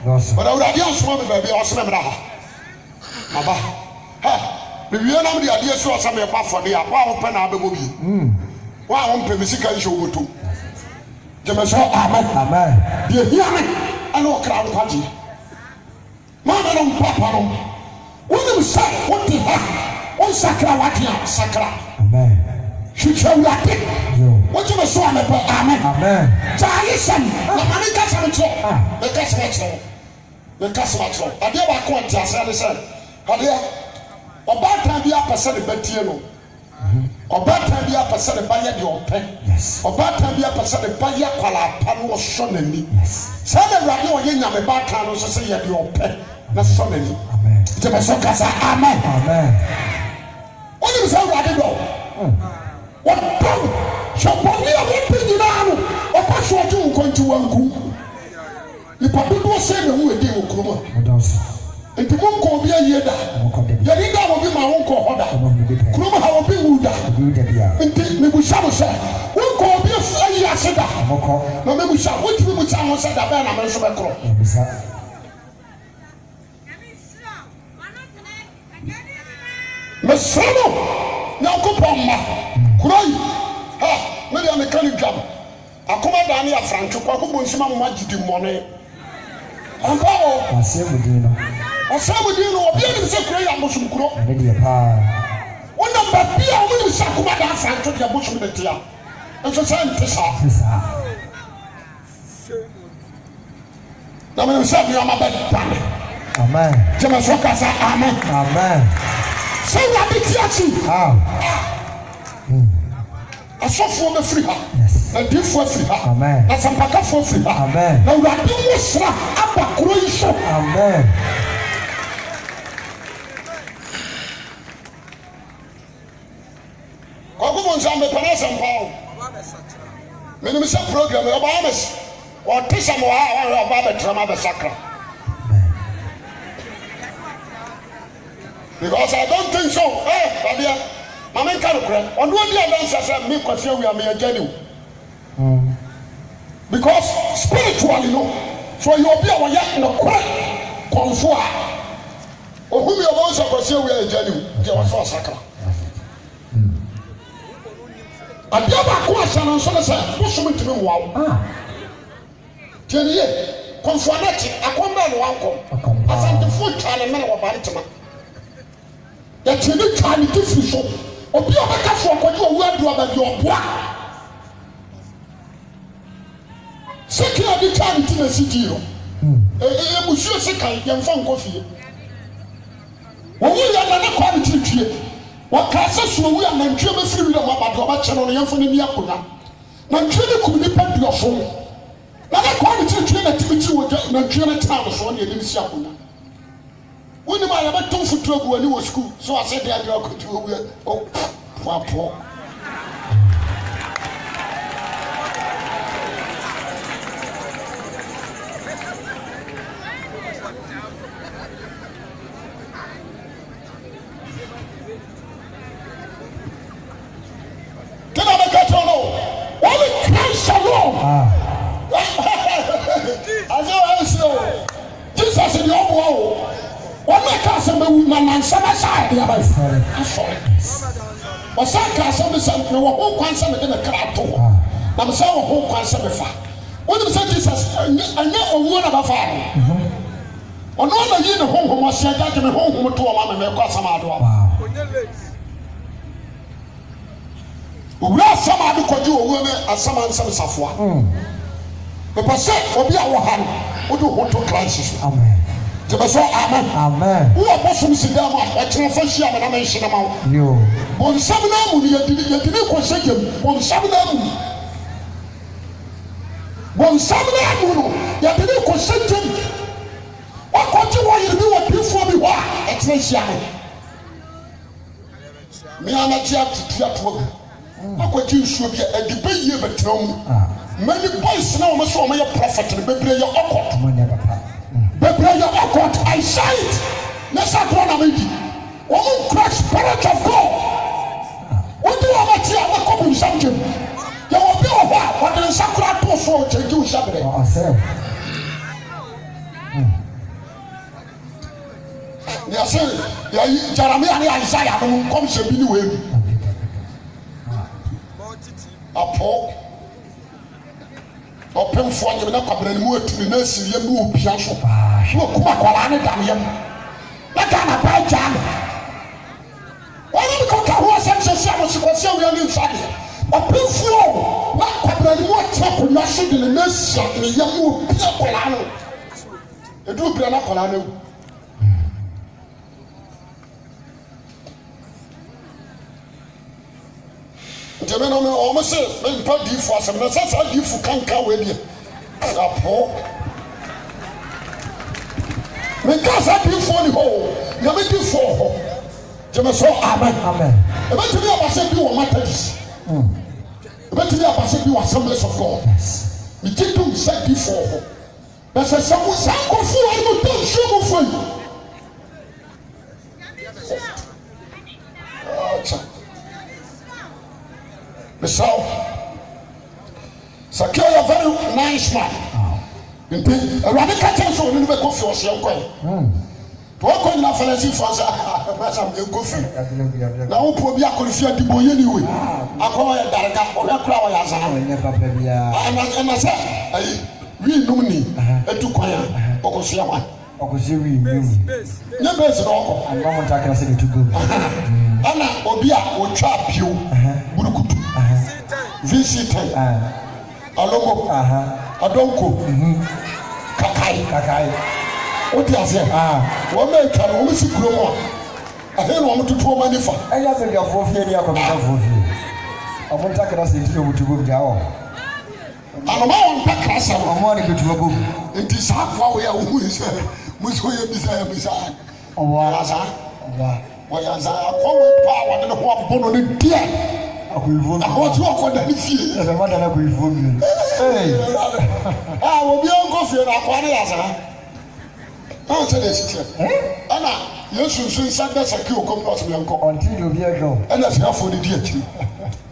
Bọ̀dọ̀ Ẹ̀rọ̀adé asùnmọ́ mi bẹ̀ẹ̀bi ọ̀sẹ̀ mi rà ha. Maba mewie nam de adeɛ so ɔsɛ me ba fɔde a wa wo pɛ na abɛbɔ bi wa wo mpɛ me sika nhyɛ wo to gyeme so amen deɛ hia me ɛne ɔkra nkwagye maame no mpapa no wonim sɛ wote ha wonsakra wade a sakra hwehwɛ Awurade wogyeme so a mepɛ amen gyae sɛm na ma ne nkasɛm kyerɛ mekasɛm akyerɛ adeɛ baako ɔnte asɛ ne sɛ adeɛ ɔbaatan bi apɛ sɛ ne ba tie no ɔbaatan bi apɛ sɛ ne ba yɛ deɛ ɔpɛ ɔbaatan bi apɛ sɛ ne ba yɛ kwalapa no ɔsɔ n'ani saa na Awurade ɔyɛ nyame baatan no nso sɛ yɛ deɛ ɔpɛ na sɔ n'ani gyeme so kasa amen wonim sɛ Awurade dɔ wɔdɔm hwɛ bɔne a wɔpɛ nyinaa no ɔpɛ so ɔgye wo nkɔnti wanku nipa dodoɔ sɛ na hu ɛdi wɔ kurom a nti mo nkɔ obi ayie da yɛde da wɔ bi ma wo nkɔ hɔ da kurom ha wɔ bi wu da nti mebusa mo sɛ wo nkɔ obi ayi ase da na mebusa wotumi mu sa ho sɛ da bɛɛ na me nso bɛkorɔ mesrɛ no Nyankopɔn mma kuro yi medeɛ meka ne dwam akoma daa ne afrantwe kɔ akobɔ nsima moma gyidi mmɔne ɔmpa o ɔsɛmudin no obi anim sɛ kuro yɛ abosom kuro wonam baabi a womenim sɛ akoma daa afrantwe de abosom ne tea nso sɛ nte saa na menim sɛ nneɔma bɛdane gyeme so ka sɛ amen sɛ Awurade te akyi asɔfoɔ bɛfiri ha na diifoɔ afiri ha na sampakafoɔ afiri ha na Awurade mo sra aba kuro yi so kɔkɔbɔ nsa mepɛ no asɛmpa o menim sɛ program ɔbaa me ɔte sɛ mo ha ɔba bɛtrɛm abɛsakra because I don't think so badeɛ mame nka nokorɛ ɔno adi adansa sɛ me Kwasi Awia meyɛgya ne wo because spiritually no so ɔyɛ obi a wɔyɛ nokorɛ kɔnfo a ɔhumi ɔbɛwo sɛ Kwasi Awia yɛgya ne wo deɛ wɔsɛ ɔsakra adeɛ baako ahyɛ no nso ne sɛ bosom ntumi mmoa wo tiɛ ne ye kɔnfo anakyi akɔmbɛ ne wankɔm asantefoɔ twa ne mene wɔba ntema yɛtiri ne twa ne ti firi so obi a ɔbɛka so ɔkɔgye owu adua baabi ɔboa sɛki a de twa ne ti na si gyi no emusuo sekan yɛmfa nkɔ fie wɔwu yɛ na ne kɔ ne tiri twie wɔkaa sɛ suowu a nantwie bɛfiri wi dɛ mo abade ɔbɛkyɛ no no yɛmfa ne ni akonnwa nantwie ne kum nipa duɔso na ne kɔ ne tiri twie na timi kyi wɔ nantwie ne tena no so ne yɛde ne si akonnwa wonim a yɛbɛto mfoturo agu ani wɔ sukuu so asɛ de adeɛ akɔtu owu poapoɔ tena bɛka kyerɛ no wɔne Christ alone asɛ wɔɛsie o Jesus deɛ ɔboa o wɔne ka asɛm bɛwu na nansa bɛsa adeɛ asɔre ɔsa ka asɛm sɛ mewɔ ho kwan sɛ mede me kra ato hɔ na mesɛ wɔ ho kwan sɛ mefa wonim sɛ Jesus ɛnyɛ owuo na bɛfa no ɔno na yi ne honhom ɔhyɛ gyagye me honhom to ɔma me mɛkɔ asɛm adoa owura sama de kwaji owo me asama nsam safoa me pese obi a wo ha no odi ho to crisis amen jebeso amen amen wo abosom sidam a kire fa hia me na me hye na ma yo bon sam na mu yedini ko segem bon sam na mu bon sam na mu no yedini ko segem wa ko ti wo yiri wo pifo bi ho a kire hia me ana ti atutua to akwaji nsuo bi adibe yie betram many boys na o so o me prophet ne bebre ye okot bebre ye okot I say it na sakro na me di o crack spirit of God what do you want to am ko bu samjem ye wo bi o ho what the sakro to so change u shabre ya say ya Jeremiah ni Isaiah no kom se bi ni we apo opemfo nyem na kwabra ni mu atumi na asiriye mu opia so wo kuma kwala ne damyem na ka na ba jam wona ko ka ho sense mo sikosi awu ni nsade opemfo na kwabra ni mu atwa ko na so de na asia ne yem mu opia kwala no edu bra na kwala na jeme no me o me se me mpa di fu asem na sa di fu kanka we die apo me ka sa di fu ni ho ya me di fu ho jeme so amen amen e be tumi abase bi wo matadis e be tumi abase bi wo Assemblies of God me ti tum sa di fu ho be se sa mu sa ko fu wa mo to su mo fu Mister, Sakio, you're very nice man. A radical change on the coffee or shell coin. What can you fancy for some coffee? Now, poor Biaco, if you are the boy anyway. I call a dark or a crowd as and I said, we know me, a two choir, Okosiama, Okosiri, never is all. I'm not talking to go. Anna Obia will trap you, Burukutu. VCT, Alomo, Adonko, Kakai. What do you say? One man can almost grow more. I don't want to throw money for. I have a girl for failure. I won't take us into to go down. I don't want to pack us. I want to go to a book. It is how we are who is Musoya beside. Oh, why as I call power and what born on the dear. I want to walk on the sea. As a matter of reform. Hey, I will be on coffee and Aquarius. How say this? Anna, you should send us a cue come to Uncle until you be a girl. And that's enough for the deity.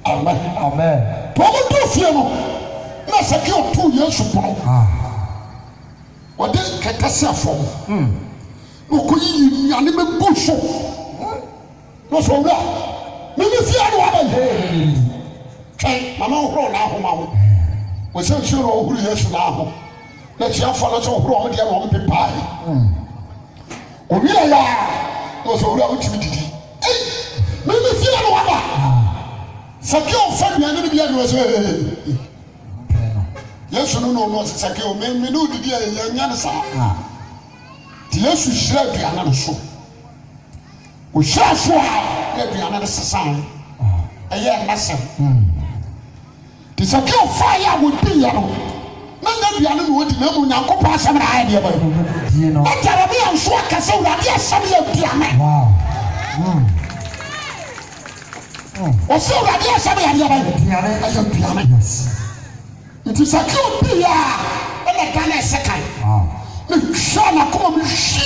Amen. Amen. Probably do fear. Not secure 2 years ago. What did Catassia from? No, could you animate bush? No, so that. Maybe fear no one. Okay, Mama grow now. We say sure who is now. Let's have follow so grow the one be pie. O we are no so we are to be. Maybe fear no one. Secure family and be able to say. Yes, no, secure me no the dear young sa. Yes, you should be another so. We shall be another sign. A year lesson. The secure fire would be, you know. Not the other would know when I go pass some idea. You know, I'm sure I can say that yes, some of you. Wow. Or so that yes, some of you. It is secure be and I can a second. The son come on, she.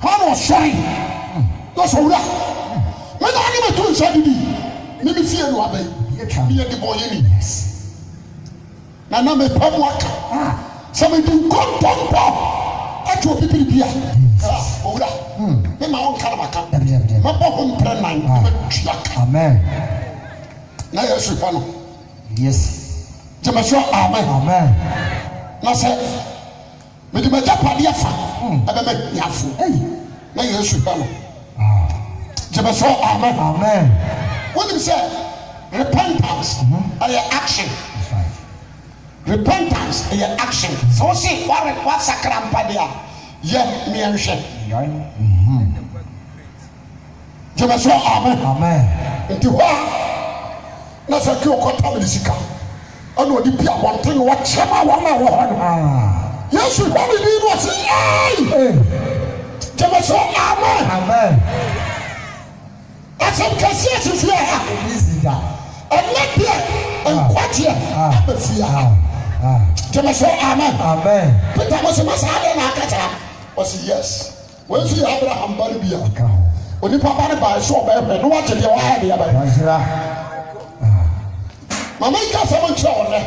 How was shine? That's all right. When I never told you, maybe fear no obey. Be a boy in yes. Nana me pam waka. Some do come pop. I told people here. Oh, that. Me my own Kalamaka. My home plan nine. Amen. Now yes, you follow. Yes. Jamasho, amen. Amen. Now say, me the Japan yafa. I be me yafu. Hey. Now yes, you follow. Jebeso amen. Amen. What do you say? Repentance is action. Repentance is action. So see what sakrampa dia. Yeah, me and she. Jebeso amen. Amen. Nti wa na saki okota me sika. Ana odi bia wonten wo chema wo ma wo ho. Yes, you want to do what? Jebeso amen. Amen. Asem kase asifia ha. Easy Eletia and Quatia. Jebeso amen. Amen. Peter was a masada na kata. Was yes. When see Abraham Baribia. Oni papa ne ba so ba hwe no wache de wa ha de ya ba. Mama ika so mo ntra one.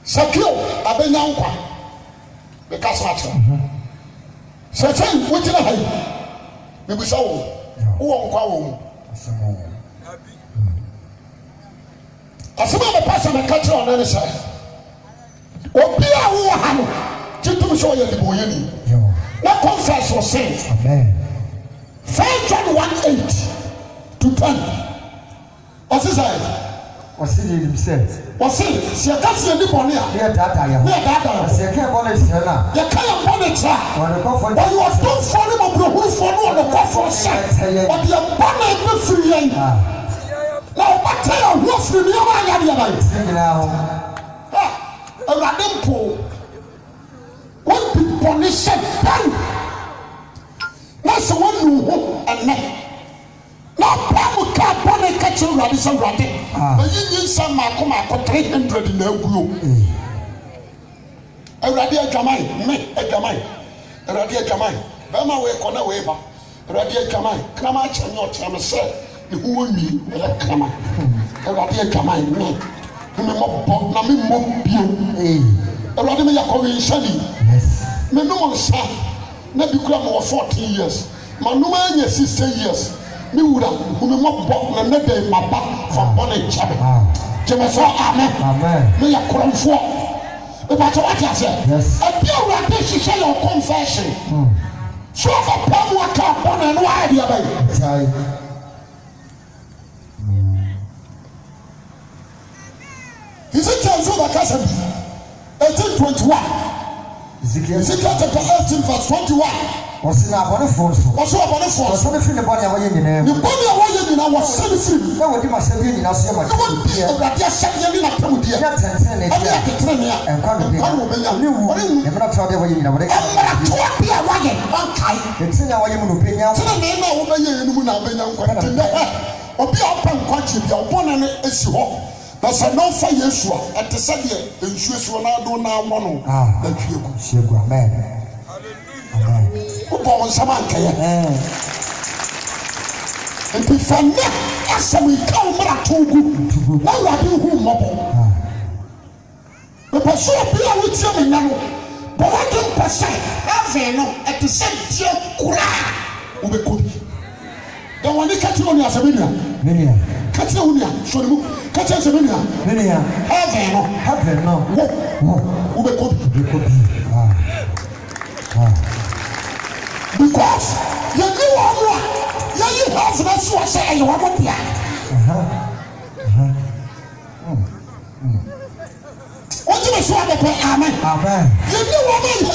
Sakio abenya nkwa. Be ka so atra. Sefen wotira ha. Me bu so wo nkwa wo mu. Asema be pastor me ka tra one ne say. Obi a wo ha no. Titum so ye libo ye ni. Na confess your sins. Amen. 1 John 1:8 to 10. What's it say? What's it himself? What's it? See, I can't see any money. Yeah, data. Yeah, data. See, I can't bonnet. You can't bonnet. But you are too funny, my bro. Who's funny on the coffin set? But you're bonnet with free. Now, what tell you? What's the new man? A random pool. What people is said, that's the one who and me. Now, Papa can't put a catching Radisson Radin. But you need some Macoma for 300 in the group. A Radia Jamai, me a Jamai, a Radia Jamai, Bama way, corner way, Radia Jamai, Kramach and your Chama said, who will me, a Krama, a Radia Jamai, me, whom I'm not you, a Radimia Korean Shadi. Me no one sa. Na bi kura mo 14 years manuma anya 16 years me wura humi mo bo na na dey maba from bonnet chabe jemeso amen me ya kronfo e ba to what you say e bi wura dey shisha your confession so for pam waka bonnet no idea by is it chance over kasa 18:21 Ezekiel chapter 18 verse 21. Was in our body force. Was our body force. Was the body away in the name. The body away in our city. No, what you must have been in our summer. No one be a radia shaking in a comedy. And come to never thought they were in our day. It's in our opinion. So the name of Obi open quantity, your one is you. That's a no for Yeshua at the Sunday, and Yeshua now do now one. That you could amen. Who born some anchor? And if I'm not, as we come back to good, now I do who mobile. The person appear with you now, but I don't pass at the same time. We could. The one you catch on your Sabinia. Catch on ya, show them. Catch us a minute. Heaven, no. Who could be? Because you knew one. You have that's what I say. You want to what do you say? Amen. Amen. You knew one. You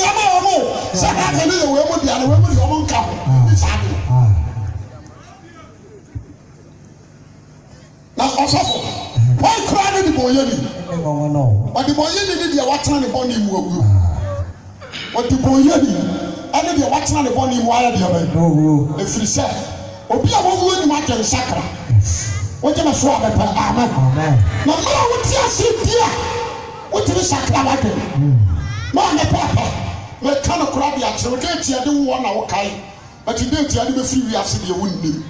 have your own. So I can do the way with the other way with your own cup. Also, why cry the boy? But the boy did the watching the body move. What the boy did, I did the watching the body wire the other. If you say, Obia won't win the sacra. What you must swap at Amen. No matter what you see, dear, what you sacra like it. Mamma, Papa, let kind of crab ya so that you don't want our kind, but you didn't hear the free as if you wouldn't.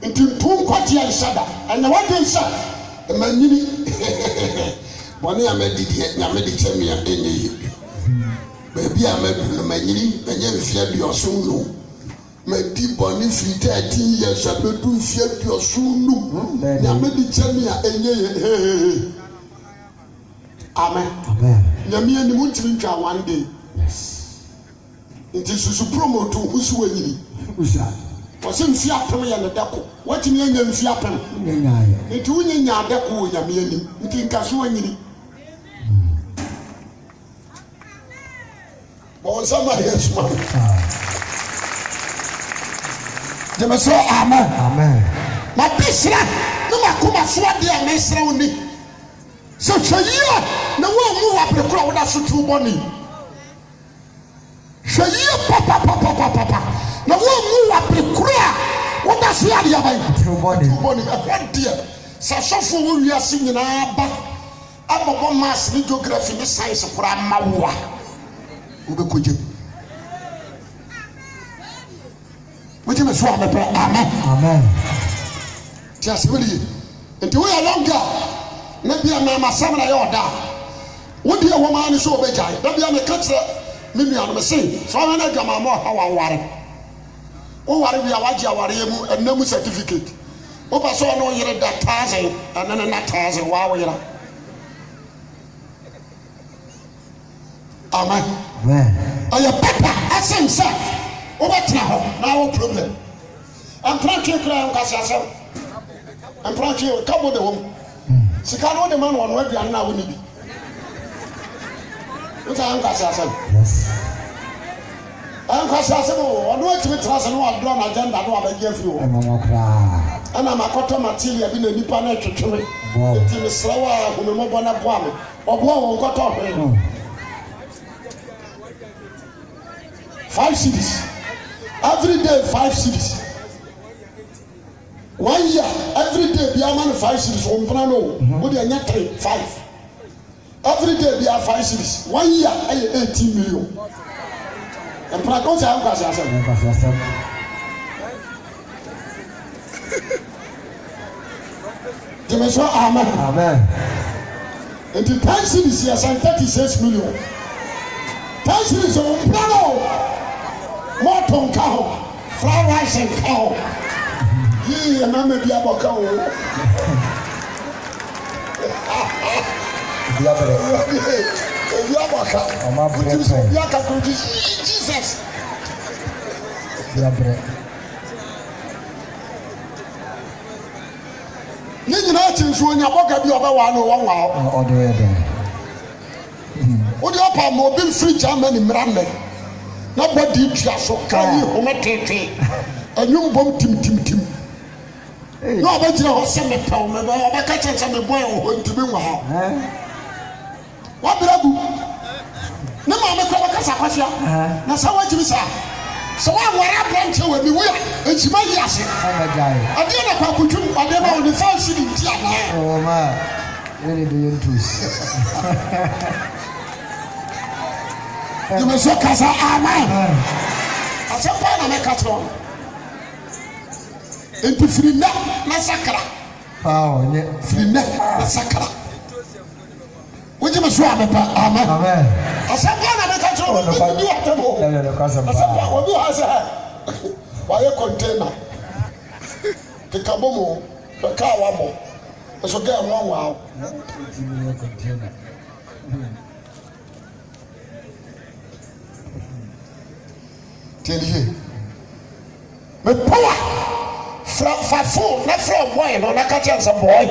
Into two quartier sada and the one thing sir the manini money I made it Yamedi Chamia any baby I made the manini and you feared your soon no my deep bonny 13 years I do fear your soon no Yamedi Chamia any amen Yami and the Muntinka one day yes it is to promote to who's winning usa ɔsɛ mfi apem yɛ ne dako watumi anya mfi apem nti wonyanya dako wɔ nyame anim nti nka so wanyini bɔn sama yesu ma jɛmɛ sɛ amen na bisira ne makoma so ade a mesrɛ wo ni sɛ hwɛ yie na wɔmu wɔ aprekora woda so tu bɔne hwɛ yie papapapapapa na wɔmu wɔ aprekora a woda so ade aban tu bɔne ɛhɔ deɛ sɛ asɔfoɔ wɔ wiase nyinaa ba abɔbɔ mass ne geography ne science koraa ma wo a wobɛkɔgye wogye me so a mepɛ amen ti asɛm nie nti woyɛ longa na bia mamasɛm na yɛ ɔda wodeɛ wɔ maa ne sɛ wobɛgyae na bia meka kyerɛ me nuanom se sɛ ɔhɛ no adwamammɔ ɔha waware woware wie a wagye awareɛ mu ɛnna mu certificate wopɛ sɛ ɔne wo yere da 1000 ɛne ne na 1000 waa wo yera amen ɛyɛ papa asɛm sɛ wobɛtena hɔ na wo problem ɛmpratwe kora nkase asɛm ɛmpratwe kabo de wɔ mu sika no wode ma no ɔno aduane na wone bi wota nkase asɛm ɛnkase asɛm ɔno atumi tena sɛ ne wadorɔ no agenda no wabɛgye afiri hɔ ɛna makɔtɔ materia bi na nnipa no atwetweme nti mesrɛ wo a homemmɔbɔ no boa me ɔboa wɔ nkɔtɔ hwee 5 cities every day 5 cities 1 year every day be a man 5 cities on plano would you not 5 every day be a 5 cities 1 year 18 million and practice amen and the 10 cities yes and 36 million 10 cities on plano more ton cow, flowers and cow. Ye and I may be about cow. Jesus. Nini na chinsu onya boga bi oba no won wa o de ede o de opa mo bi free Germany mrande na body tua so kai hometete anwum bom tim no abagina ho se mepaw me ba obaka chencha me boy ho ntimi nwa ha wa bragu na ma me kwa kasa kwafia na sa wajimi sa so wa wara branch we mi wuya enchima yi ase ade na kwa kutwum ade ba on the first city ntia na oh ma really do you too you must say kasa amen asempa na me katro enti free na sakra nye free na sakra woje me so amepa amen asempa na me katro obi atemo asempa obi ha se wa ye container kikabomo beka wabo so ga mo wa container tell you me power fra phone na from boy no na catch am boy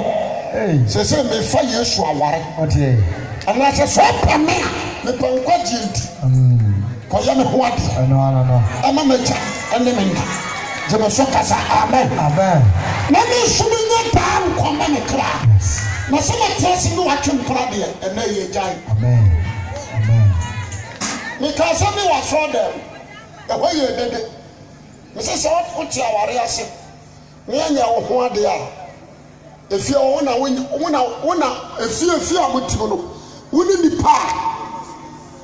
say me fa Yesu aware okay and I say so pam me pankwa jienti ko ya me ho ade no ama me cha ene me nda je me so kasa amen na me sumi nya tam ko ma me kra na so me trust no atwem kra de ene ye jai amen me ka say me was for them why you did it? Mrs. What you are asking? Me and your one day. If you want to win, if you are with you, wouldn't be part.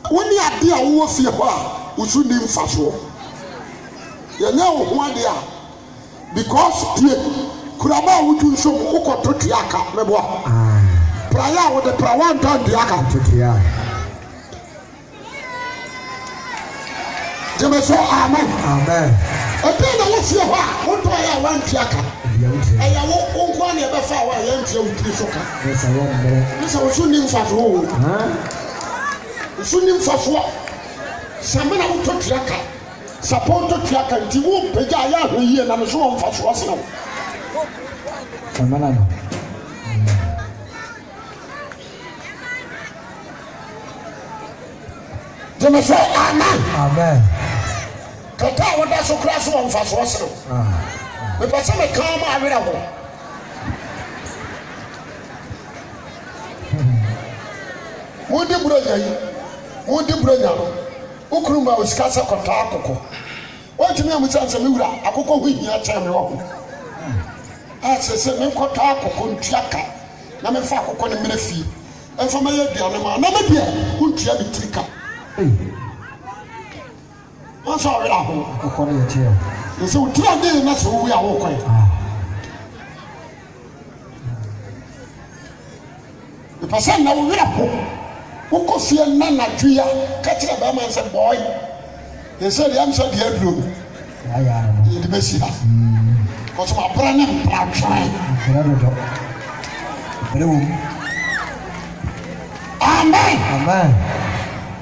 When you are dear, who fear her, we should name fast. You know one day because Kuraba would do so. Who got to Tiaka? Prior with the Prawan done Tiaka to Tiaka. Je me so amen obi na wo fie ho a wo do ya wan tiaka aya wo nko na e be fa wa ya ntia wo tiri so ka nisa wo so ni mfa so wo so ni mfa so samena wo to tiaka support to Tiaka, Timu, Pegaya, and I'm sure for Swasno. Jimmy say, Amen. Amen. Kata, what does so class one for Swasno? Because I'm a calm, I read a hole. Would you brother? Ukruma was Casa Cotaco. What do you mean with Sansamura? I could go with you at time. I said, Cotaco, Kuntiaka, Namafaco, Conaminafi, and for my Diana, Namabia, Kuntia Trika. I'm sorry, and so 2 days, that's who we are walking. The person now we are. Who could feel none like you? Catch a man said, boy. They said, I'm so dear blue. The Messia. Because my brother, I'm trying. Amen. Amen.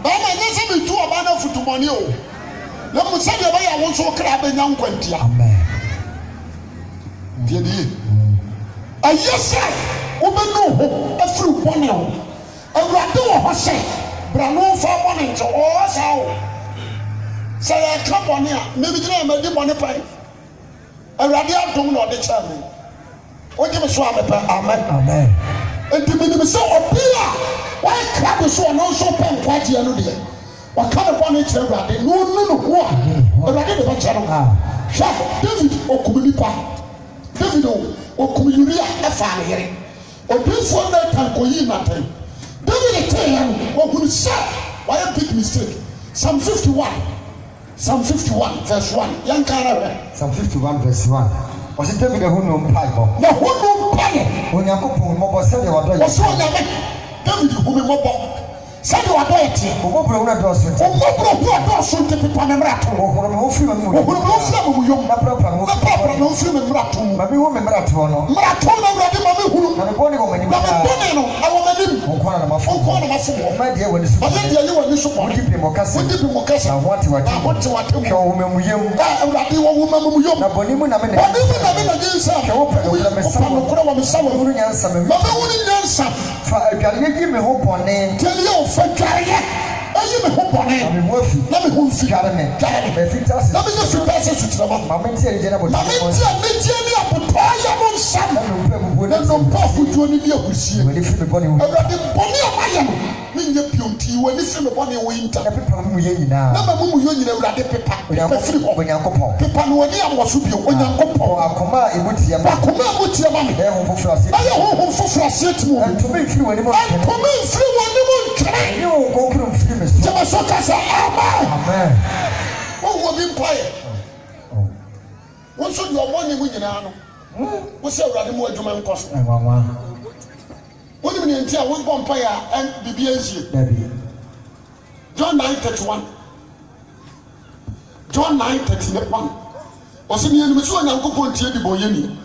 But I listen to a man of Tumonio. Let me say, I want to crab and young Quentia. Amen. Yes, sir. Woman, no, a fruit one. And we do what say, Brano for one inch or so. Say, I come on here, maybe you may do money pay. And Radia don't know the channel. What you swam at Amen. Amen. And to be so appear, why crab is so no so pen quite the other day. What kind of one inch and Radia? No, what? But I did the channel. Sharp, David Okumipa, David Okumiria, a family. Or this one that can call you nothing. David tell him what would say? Why a big mistake? Psalm 51 verse 1. Young Canada. Psalm 51 verse 1. Was it David who know Bible? No, who know Bible? When you go for more said you are doing. What's wrong? David who will mobile. Said you are doing it. Who will bring a dozen? Who will do something to Panamerato? Who will film and who will film you? The proper no film and Marathon. But we will Marathon. Marathon already, Mamma, who are the body woman. I want my dear, when it's you and you support him, Mocassin, I want to what you woman with you. I woman with you. Nabonimu, I mean, against her. Give me hope on name. Tell you for carrier. You may hope on him. Let me hold you. Let me just pass it to the mom. Mamma, tell you, I'm Amen. What will be playing? What should your money win? What's your radical German cost? What do you mean? Tell one vampire and BBS? John 9:31. John 9:31. Was in the enemy so young couple to the boyeni.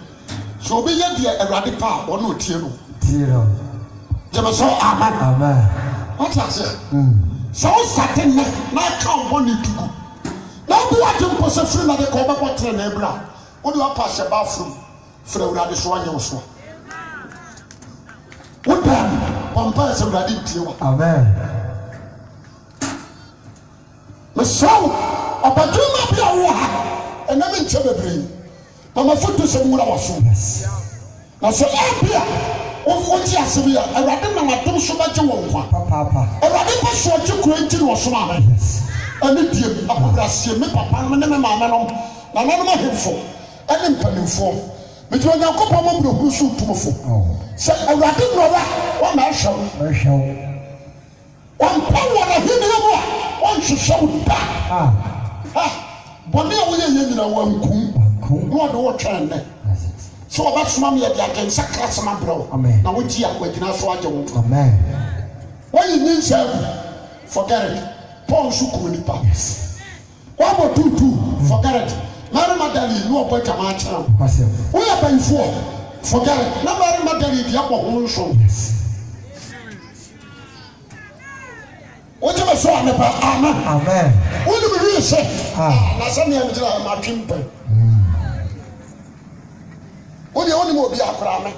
So be yet a radical or no tiro. Amen. Amen. What I said? So certain now count money to go. Now do what you possess free na the cover what in Ebra. What do you pass a bathroom for the Radiswan also? What then? Pampa is a radical. Amen. The soul of a dream of your water and I'm in Chebebri. But my foot is a moon of soon. Now so here. What you are saying, I rather than I don't so much you want. Papa, I rather pass what you created was so much. And it did not see me, Papa, and Mamma, and I'm not for. And I'm telling for. But you are now couple of who shoot to me for. So I rather know that one I shall. One power of him, one should show back. But now we are in a one coon. What do I try? So that's mommy at the against a class of my bro. Amen. Now, which you are working out for you. Amen. What you need, sir, forget it. Paul Shukuminipa. Yes. 1 or 2, forget it. Mary Magdalene, no point of my child. We are paying for. Forget it. No Mary Magdalene, the upper whole show. Yes. What you saw, amen. Amen. What do we say? Na some years ago, my chimp. What do you only more be a crime?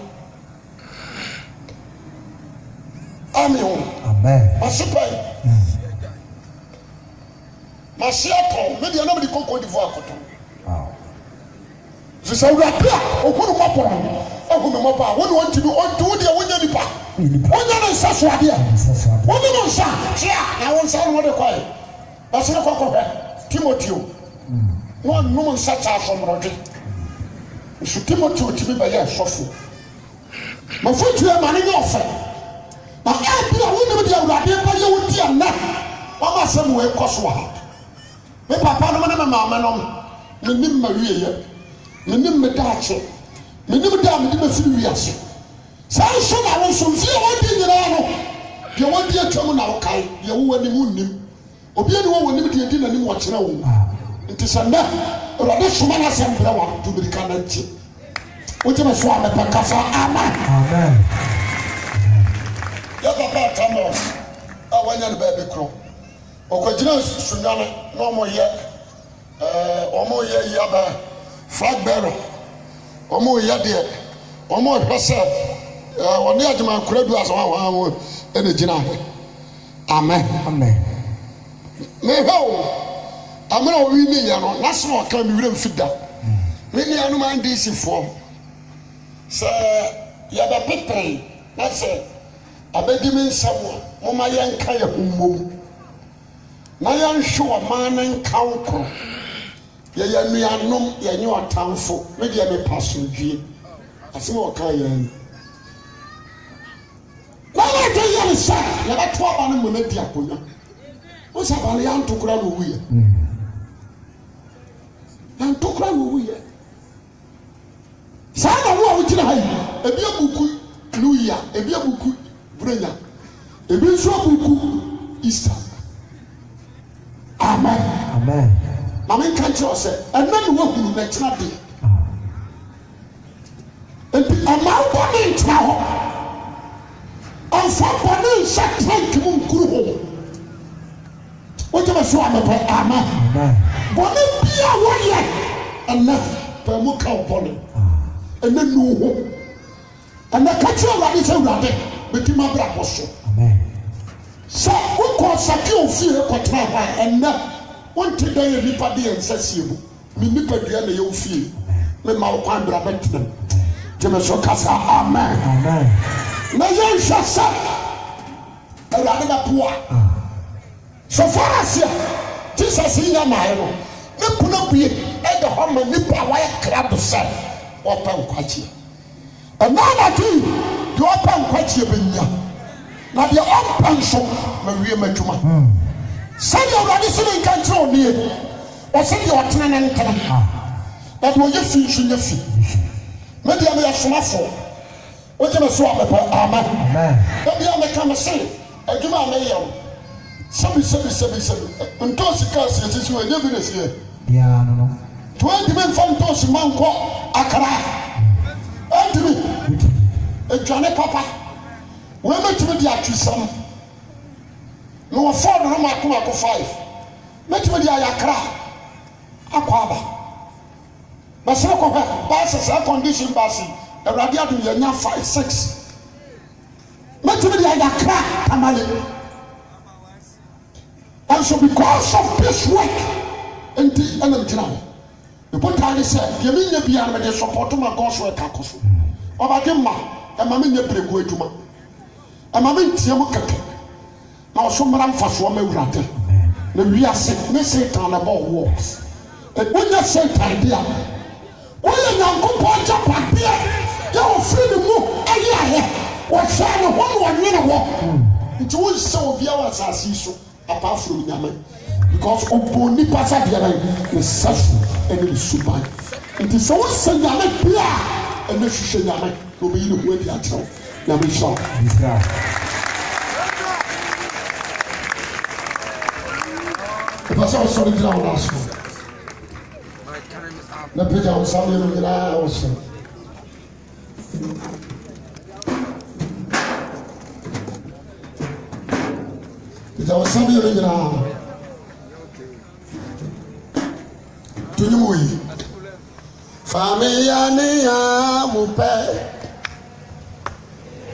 Amen. My super. My Seattle, maybe nobody can go to Vocaton. The Saurapia, or who Mapa, or who Mapa, what want to do on to the Winnipa. One young Saswadia, one young son, I won't sound what a quiet. That's not a Timothy. One woman such as from Roger. Should Timothy to be by your sofa. My foot to a money offer. Now, I wouldn't be a radio by your dear neck. Mama, somewhere cost what. Me papa no me mama no me nim mawie me nim medache me nim da me di mafiri wiase san so na won so fie won di nyina no de won di atwam na wokai de wo wani mu nim obi ani wo wani di na nim wo kire wo nti sanda rode soma na sembra wa to bi kana nti wo je me so amepa kasa amen amen ya papa tamo awanya ne ba be kro okojina sunyane no mo ye yaba flag bearer omo ye de omo hwese oni adjuma kuradu aso wa ene gina amen amen me ho amena o wi ni ya no na so o kan mi wire mfida me ni anu man dis fo se yaba petre na se abedi mi nsamo mo ma ye nka ye hummom na yan hwe man nkanko ye nuanom ye nyi otamfo me de me pasodwie asem o ka ye na na de ye sa ye ba to aba no mo na di akonya o sa ba ya ntokura no wuye ya ntokura no wuye sa na wo a wo kira hayi ebi abuku nuya ebi abuku brenya ebi nso abuku Easter. Amen. Amen. Mama can't you say, and then what you make not be. And a man born in now. And for born in such time to move. What you must want to pray, amen. Born in be a warrior, and now per muka born. And then no. And the country of this already, but you my brother was so. Amen. So, who calls a few fear for travel and now one today a nipadi and sensible. Me nipadi and you feel. Me mau kwandra betina. Jemeso kasa amen. Amen. Na yon shasa. Erade na poa. So far as here, Jesus in your mind. Ne puno bie e de ho ma nipa wa krab se. Open kwachi. And now that you open kwachi benya. Na de ompanso ma wie madwuma sani awrade sene nkantre oni o se de otena na nkana na de oye fi nsu nya fi me de am ya somafo o je me so abepa amen amen de am ka me se adwuma me yam sabi nto sika se sisi we ne bi ne se ya no 20 men from nto manko akara antimi edwane papa we met me di atwisam no 4 no makoma ko 5 met me di ayakra akwaba basa ko ha basa sa condition basi awrade adu ye nya 5 6 met me di ayakra tamale and so because of this work enti enam jina the potani said ye me nya bia na me support my God's work akoso obade ma e ma me nya bregu aduma amame ntiam keke na so mara mfaso ma wurade na wiase ne Satan na bo works e wonya Satan dia wonya nyankopon japadia ya ofri ne mu aye aye wo sha ne ho no nwene wo nti wo se obi a wasasi so apart from nyame because oboni pasa dia na ne safu ene suban nti so wo se nyame bia ene hwehwe nyame obi ne ho adi akyerɛ nyame sha Israel. If I saw it down last one. My time is up. Let me down something in the house. Ita wasabi yule jina. Tunyumui. Familia ni ya mupe.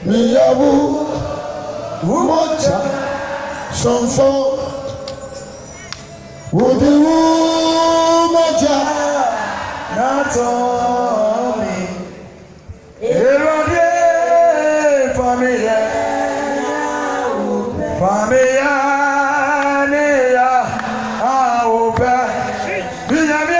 Miyabu umoja sonfo udiwu moja natomi erode familia ni ya aupe binyami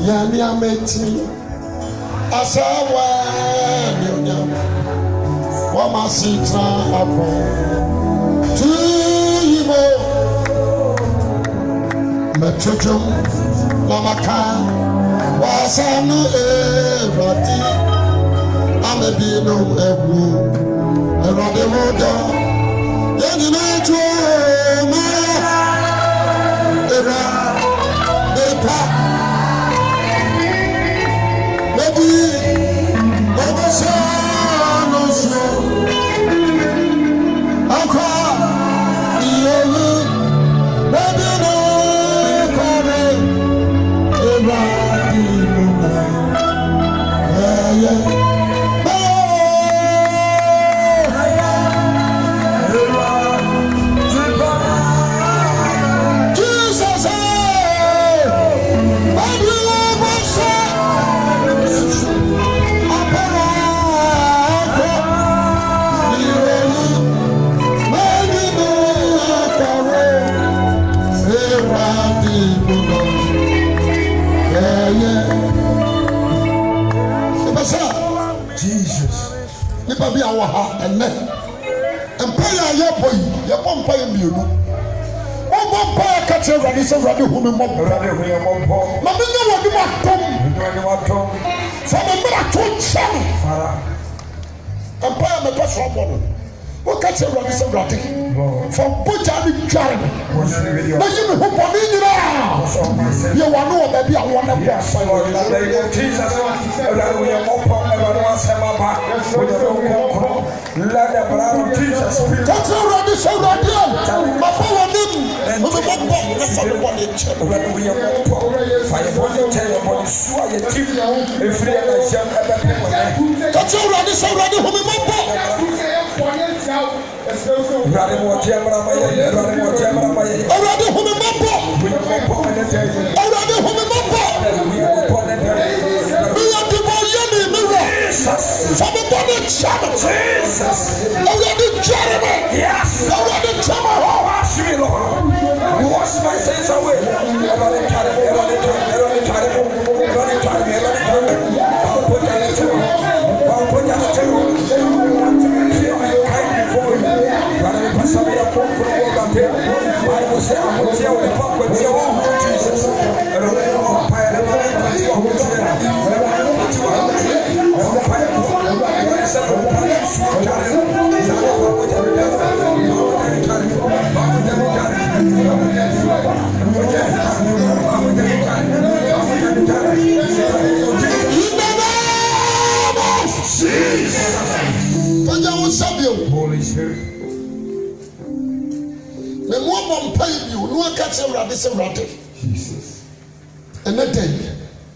Yani ameti asawa nyonya wa masitra apo tuyibo metujum lamaka wasanu erati amebino ebu erade moda yani najo ma era depa nipa bi awo ha enne empire ya boy ya bompa ya mienu o bompa ya ka che rani se rani hu me mobbo rani hu ye mobbo ma me ne wodi matom fa me mra to cham fara empire me pa so bono o ka che rani se rani fa boja ni tware na yi me hu boni nyina ye wano o ba bi awo na bo fa Jesus rani hu ye mobbo rani wa sema ba let the blood of Jesus speak. That's already so ready. My power name. We will not walk. That's all the one in church. We are not poor. Fire body tell your body sure your teeth. If you are like some other people. That's already so ready. We will not walk. Already more Jamara. Already more Jamara. Already who will not walk. We are not poor. Already who will not walk. We are poor. We are the body mirror. Somebody challenge Jesus. Already Jeremy. Yes. Already Jeremy. Wash me, Lord. Wash my sins away. Already Jeremy. Already Jeremy. Already Jeremy. Already Jeremy. Already Jeremy. I'll put that into you. I'll put that into you. Feel my kind before you. Already pass me a phone for the world. I will say, I will tell you, I will tell you, Jesus. Already fire. Already Holy Spirit. The more pay you, no catch a rabbit. Jesus. And that day,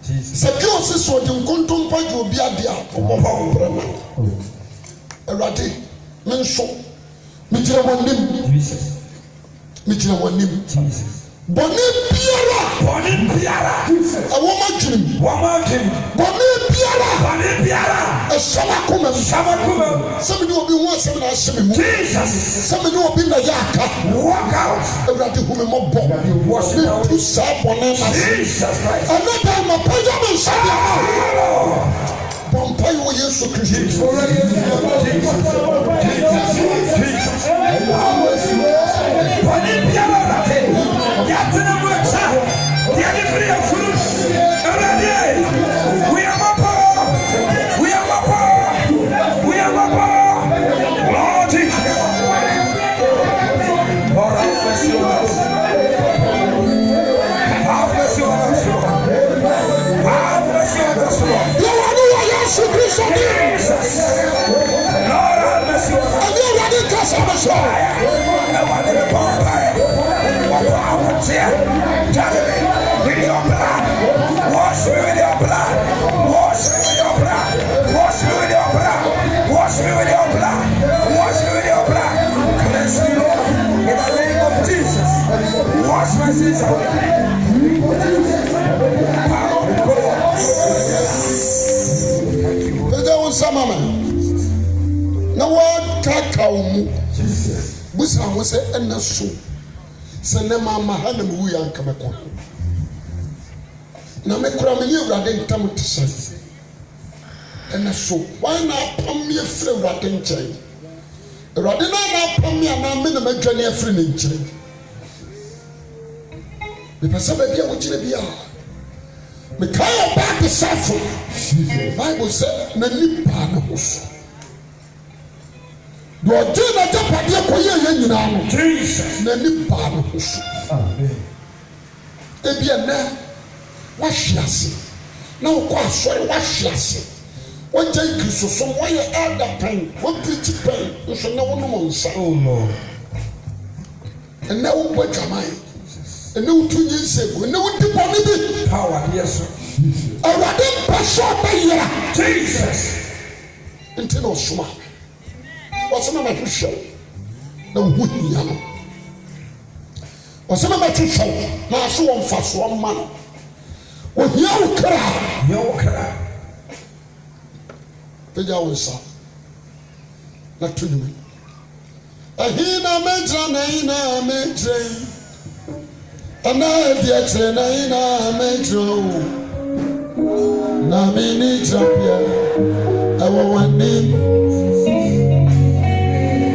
secure sister, you couldn't point you be a dear. Erade menso mitira wonim Jesus mitira wonim Jesus boni biara a woman dream boni biara a sama kuma some do be one seven as Jesus some do be na yaka walk out erade hu me mobbo wash it to sa boni na Jesus Christ another ma paya me Bompay wo Yesu Kristo. We are Now what kakao busa ho se ena so se ne mama ha na mu ya nka meko na me kura me Awurade ntam tse ena so why na pam me frɛ Awurade nkyɛn Awurade na pam me ana me na madwane afiri ne nkyɛn me pesa ba bia wo kyerɛ bia me kai ba te safo Bible say na nipa na ho so do na japade ko ye nyina no Jesus na nipa no ho so amen e bia na wa hyiase na wo kwa asori wa hyiase wo gye Kristo so wo ye elder pen wo preach pen so na wo no nsa oh Lord and na wo botwaman and na wo tunyi nsego na wo di boni bi power yes Awurade passion ba yira Jesus until no suma what's my show? The wooden yellow. What's my show? Now, so on fast one man. With your cry. The Yawasa. Not to me. A hina major. And I did say, Naina major. Namini Japia. I will one name.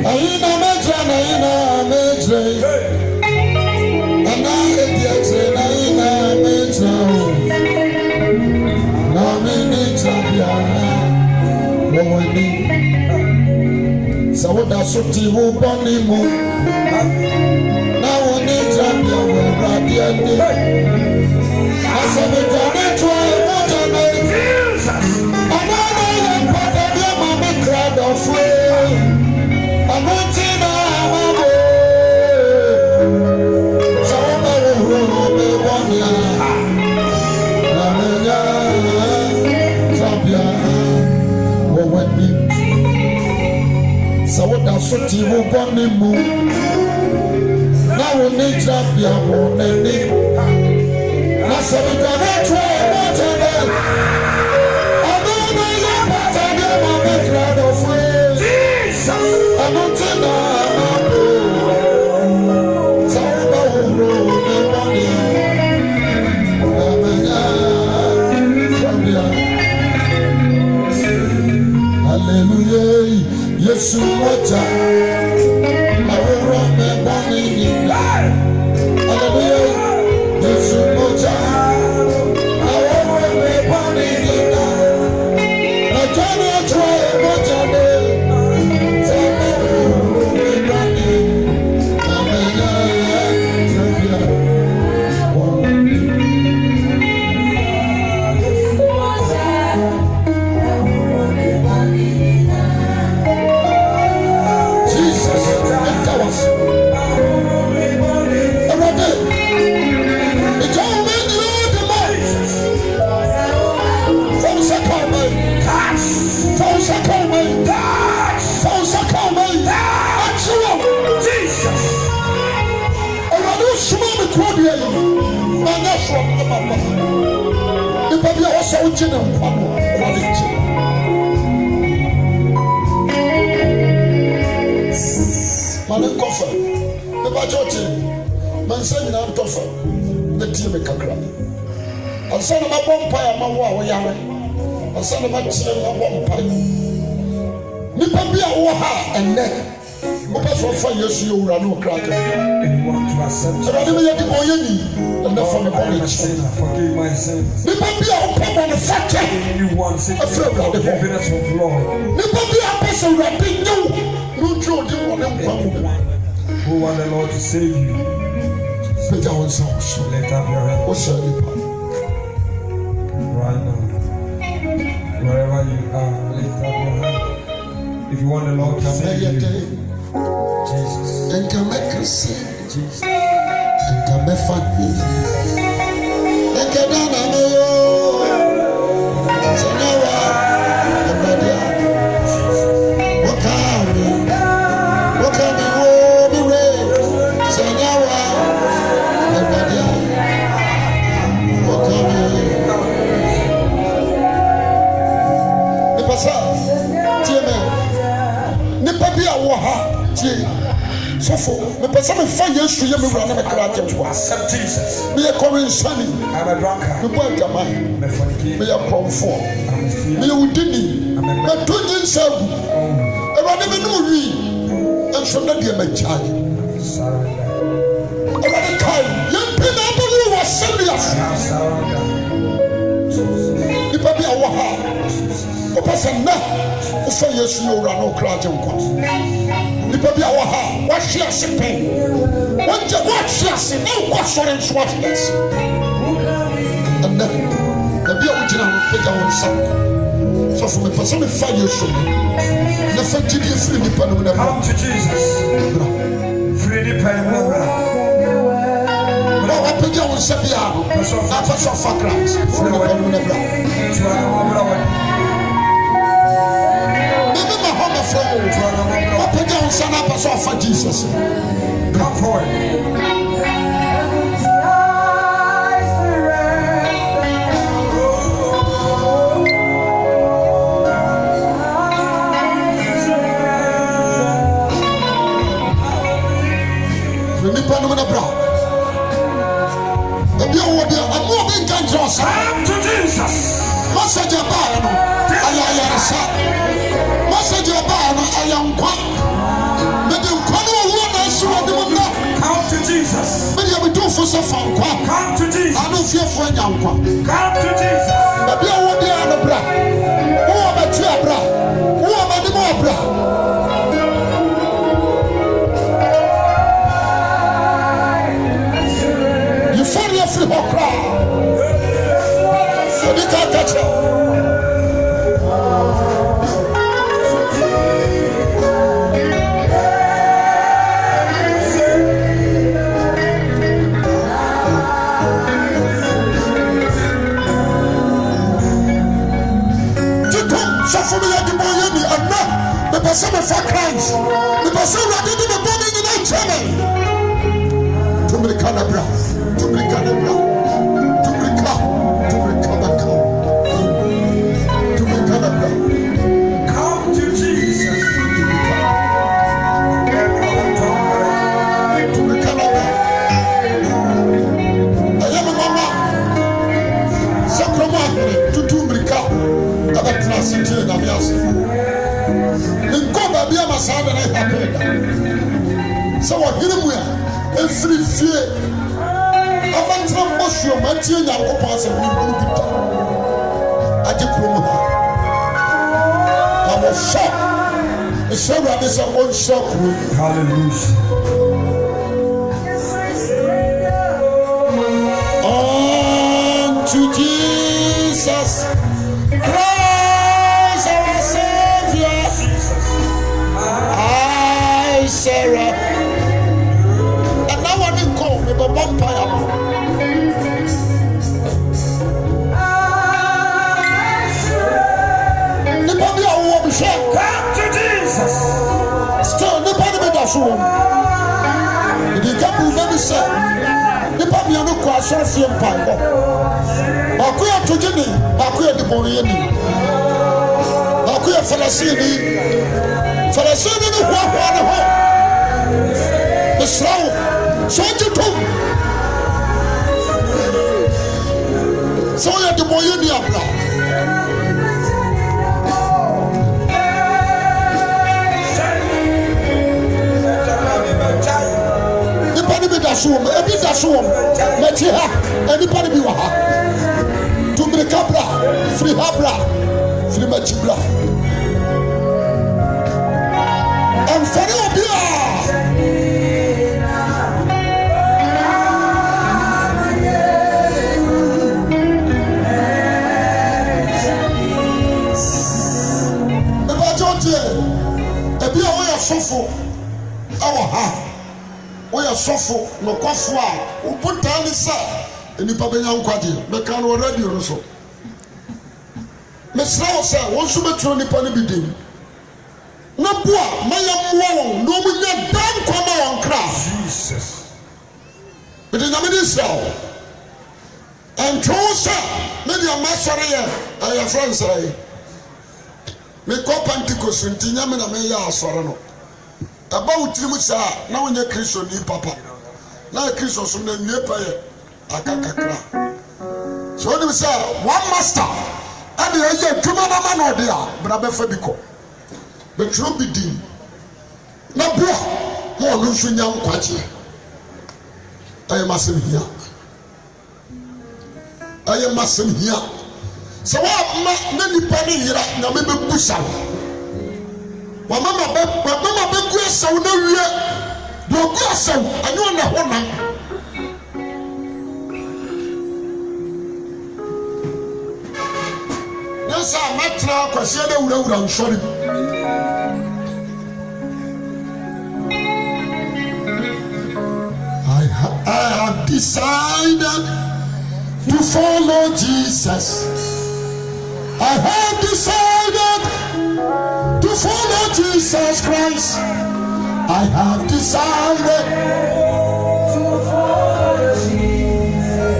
Aina metre ana ediache aina metre na mini tabia woni sawoda soti wo boni mo na woni tabia we radia ni asabe jane to mo jane Jesus ana na ya pata dia mama crowd of Soti wo boni mu na wo ni trapia wo neni na se mi ga na twa mo tene ana na ya pata de mo me crowd of Jesus ana tena na bo sa ba wo me boni na manya trapia hallelujah Yesu moja aworo me bani ni hallelujah Yesu moja aworo me bani ni na jana twa moja ne sema me bani amenya trabia Asana ma bompa ya ma wo a wo yare asana ma kire ma bompa nipa bia wo ha enne wo pa so fa Yesu yo wura no kra ka Awurade me yedi boye ni and the from the body forgive my sins nipa bia wo pa bo no fake anyone say forgiveness of Lord nipa bia pa so Awurade nyu no tro di wo ne nkwa mu who want the Lord to save you lift up your hand right now. Wherever you are, lift up your hand. If you want the Lord to save you, Jesus. And come back and save Jesus. And come back for me. And come down on you. So now what can we? What can we be ready? So now sɛ tie me nipa bi a wɔ ha tie sɔfo mepɛ sɛ mefa Yesu yɛ me wura na mekra agye nkwa meyɛ kɔrensani mebɔ adwaman meyɛ kɔmfoɔ meyɛ wodini mato nyensa agu Awurade menom wii nso na deɛ magyae Awurade kae yɛmpi na abɔne wɔ asɛndeafo nipa bi a wɔ ha wopɛ sɛ nna wofa Yesu yɛ wura na wokra agye nkwa nipa bi a wɔ ha wahwe ase pɛn wagye woahwe ase na wokɔ asɔre nso wahwe ase ɛnnɛ baabi a wogyina no pagya wo nsa sɔfo mepɛ sɛ mefa Yesu na fa gyidie firi nipa no mu na Come to Jesus. Free the pain. na wapagya wo nsa biara no na apɛ sɛ ɔfa Christ firi nipa no mu na bra meme ma hɔ mɛfrɛ wo wapagya wo nsa na apɛ sɛ ɔfa Jesus Come forward. nipa no mu na bra ebi awo bia amo obi nka nkyerɛ ɔsa Come to Jesus. message abaa no ayɛ ayaresa message abaa no ayɛ nkwa mede nkwa no ɔwuo na asi wɔ de mu nna Come to Jesus. mede yɛmedomfo sɛ fa nkwa Come to Jesus. ano fiefoɔ anya nkwa Come to Jesus. ebi awo bia no bra wowɔ bɛti abra wowɔ bɛde mu abra yɛfɔre afiri hɔ koraa ɛdi ka ka kyerɛ sɔfo mi yɛ di bɔ yɛ ni ɛnɛ mepɛ sɛ mefa Christ mepɛ sɛ Awurade de me bɔ ne nyina nkyɛ me tumirika na bra tumirika na bra tumirika bɛka tumirika na bra Come to Jesus. tumirika na bra ɛyɛ me mama sɛ kurɔmɔ ahene tutu mirika ɛbɛtena ase tie Nyame ase nkɔ baabi ama saa de ne hapee da sɛ wɔhene mu a ɛfiri fie abɛtena mmɔsuo ma atie Nyankopɔn asɛ wohunu bi da agye kurom ha na wɔhyɛ ɛhyɛ Awurade sɛ ɔnhyɛ kurom Hallelujah. unto Jesus Christ our Savior I surrender. And now I didn't call me, but vampire. Nobody will be sure. Come to Jesus. Still, nobody will be sure. The couple never said, nobody will not cross your film pipe. Akuya to Jenny, Akuya the Moriani, Akuya Falasini, Falasini, who are one of her. The slow, so you took. So you're the Moriani Abla. Nipani bi da so wɔ ebi da so wɔ n'akyi ha nipani bi wɔ ha tumirika bra firi ha bra firi m'akyi bra ɛnfɛre obi a ebaagye otie ebi a wɔyɛ sɔfo ɛwɔ ha. Woyɛ sɔfo nokɔfo a wobotaa ne sɛ nnipa bɛnya nkwagye mɛka no wɔ radio no so mesrɛ wo sɛ wo nso bɛtwerɛ nnipa no bi din na bo a mayɛ mmoa wɔn na ɔmunya daa nkwa ma wɔn kra mede nyame ne nsrɛ wo ɛntwe wo sɛ medeɛ masɔre yɛ ɛyɛ frɛ nsɛe me ko Pentecost ntinya me na me ya asore no aba utirimu sa na wonye Kristo ni papa na Kristo so na nie pa ye akakakra so ni say one master and ye dwuma na ma no de a bra be fa biko be tro bi din na bua mo no nso nya nkwache aye masem hia so wa ma na nipa ni yira na me be busa wa mama be ku asaw na wie do ku asaw anyo na ho na nsa matra kwase na wura nsori I have decided to follow Jesus. I have decided to follow Jesus Christ. I have decided to follow Jesus.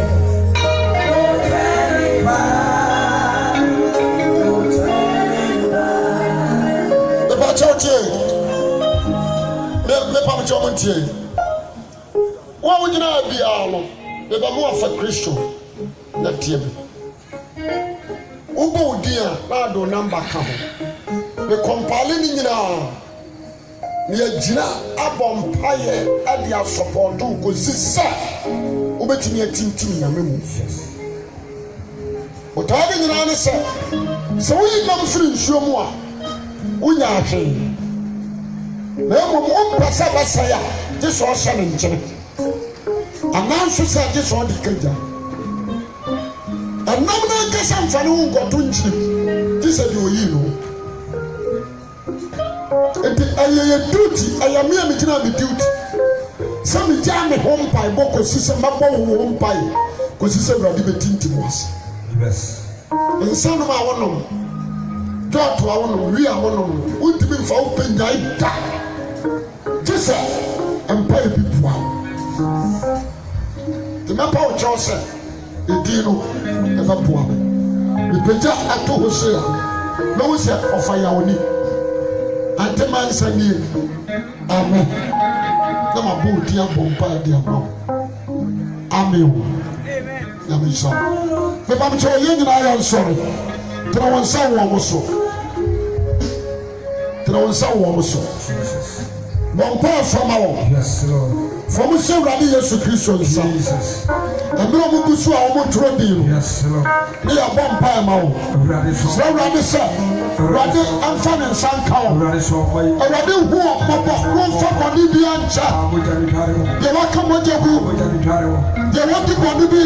No turning back. No turning back. The Bachote. Me Pamachomonte. What would you not be all? The more for Christian. That TV. Ubo dear, I do number come. The compiling in our near Gina Abom Pie at your support to go see, sir. Ubet me a tinting, I mean. But I didn't answer. So we come free, show more. We are saying. There were Passabasaya, this was challenging. And now she said this one the Kaja. And now I guess I'm funny who got to him. This is you know. I am duty, I am here making a duty. Some jam at home by Boko Sissa Mabo home by because he's a radicate was. Yes. And some of our one God to our one, we are one of them. Wouldn't be for open night. Just and pay people. The map of Joseph, the Dino, and the poor. We better at to Hosea. No set of fire. And the man said, Amen. Now my boat, dear Bompire, dear mom. Amen. Amen. The Bible told you, I am sorry. Throw on someone also. Throw on someone also. Bompire from our. Yes, Lord. From the Radi Yesu Jesus. And no one could swear on what to do. Yes, Lord. We are Bompire Mao. So Radi said, Radi and Fan and San Cow. Radi who are Papa, one for Bodibian Chat. They want to come with you. They want to go to be.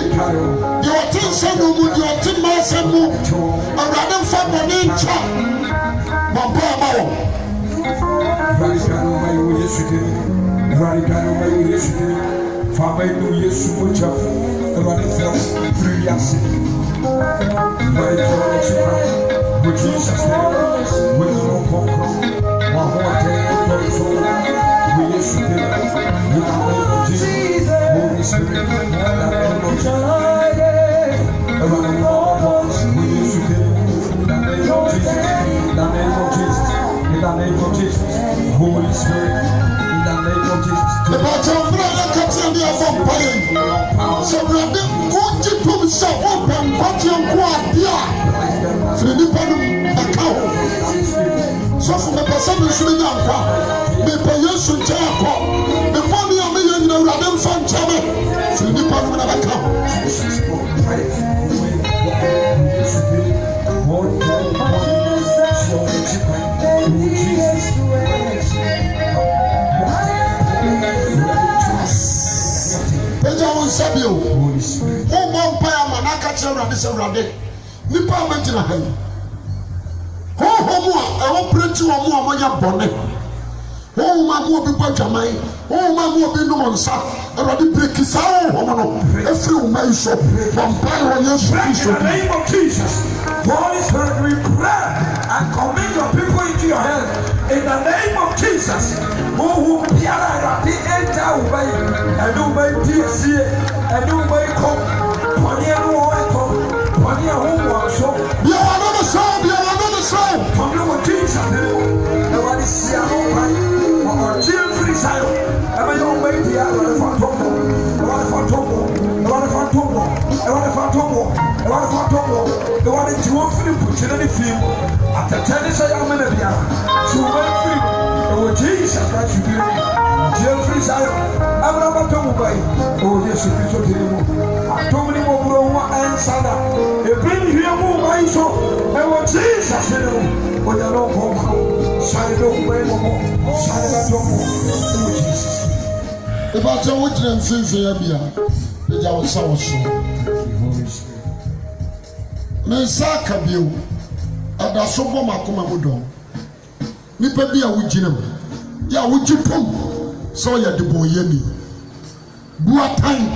You are Tin Sanu, you are Tin Masamu, and Radi for Bodin Chat. Bompire Mao. Radi yesterday. Radicano by yesterday, Father, yes, much of Radical 3 years. With Jesus' name, with no conquer, my whole day, we yesterday, in the name of Jesus, Holy Spirit, in the name of Jesus, we yesterday, in the name of Jesus, in the name of Jesus, in the name of Jesus, Holy Spirit. The battle of the Vampire. So, Rabbi, go to himself open, but you are here. Philippine account. So, from the person who should not be payers to Jacob. The money of me and the Radam Fan Channel. Philippine account. Sabio, Holy Spirit. Oh, Bompire Manaka, Radis and Rade. Nipa Mentina Hay. Oh, Homo, I won't print you a more Maya Bonnet. Oh, my more people Jamai. Oh, my more Binomonsa. And Radi Breakisao, a few may so. Bompire, yes, in the name of Jesus. Holy Spirit, we pray and commit your people into your hands. In the name of Jesus. Who Piara Radi enter away and obey PSC and obey Pony and Pony and Home. So, you are not a son, you are not a so. Come on, Jesus. Nobody see a no pie. Or chill free side. Ever your baby, I want to find Tomo. I want to find Tomo. I want to find Tomo. I want to find Tomo. I want to find Tomo. The one that you want to put in any film. After tennis, I am in a piano. So when free, it was Jesus that you do. Chill free side. I'm not Tomo by. Oh, yes, you be told him. I told him over and Sana. A baby here, move my soul. I want Jesus. When you don't come, sign up way more. Sign up more. Jesus. If I tell which them things here be, the Jawa South. Mensaka biu, ada sobo makoma mudo. Nipa bi a wujinam. Ya wujipom. So ya de boyeni. Buatan.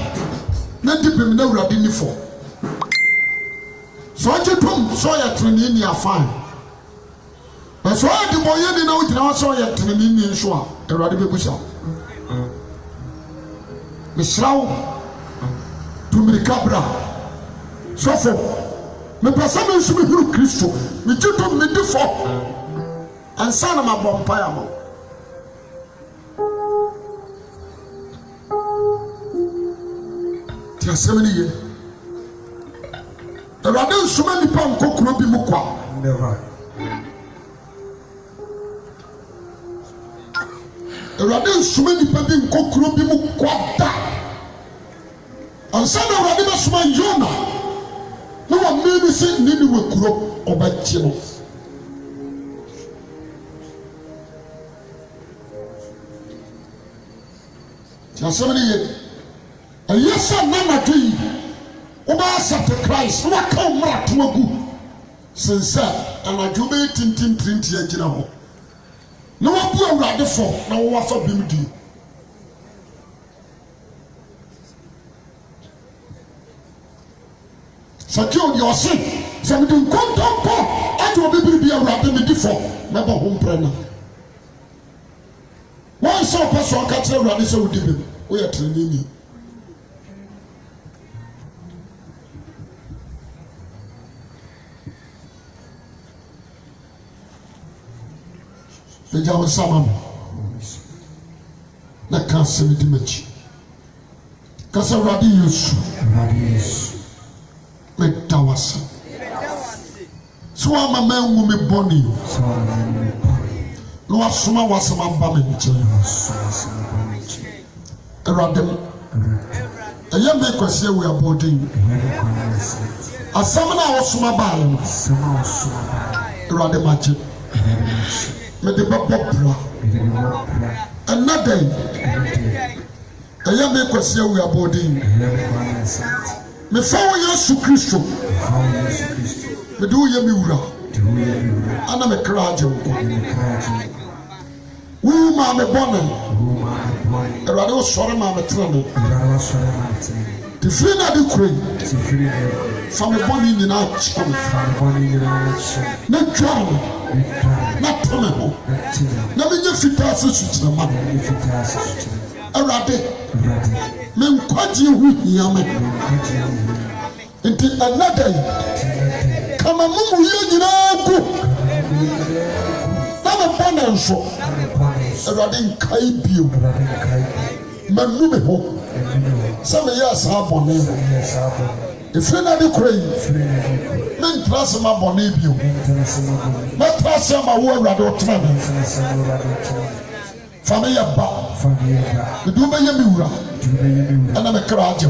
Na dipem na urade ni fo. So wujipom so ya treni ni afan. But so I do boy any now to answer yet to the Indian shore, a radical bushel. Miss Rao to me cabra. So for me, Passaman should be through Christo, me took me before and son of my bonfire. There are so many years. The Radin so many pound cook will be mukwa. Never. Radin so many people kokro bi mu kwada ansa na radin suma yona no wa me se nini wekuro obachi no jasomani ye ayesa nana dui oba accept Christ no ka umra to agu sensa anadwo be tintin printi agina ho no one put awurade for na wo wafa bimdi sakio di ose se me din kontompo ajo bibiri awurade me di for na ba ho mprena one so person ka tire awurade se wodi bim wo ye trenini the Jawa Samam. Na kanse me di machi. Kasa radi Yesu. Me dawasa. So ama mengu me boni. No asuma wasama ba me nche. Eradem. Eye me kwase we abodin. Asama na wasuma ba no. Eradem achi. Me de bobra. Another I am a question we are boarding. Me follow Yesu Christo. Me do ye miura. Ana me kraje. Wu ma me bonne. Erado sore ma me trene. The free na di kure. From the bonne in our chum. Na twa. Na tome ho. Na me nye fita se suti na ma. Erade. Me nkwaji hu hia me. Nti another kama mumu ye nyina ku. Na me bonne nso. Erade nkai bio. Manu me ho. Some years have bonne. If you not the crane, then class my bonibio. Not class my word rather travel. Familiar bar. The Dubai Mura. And I'm a crowd.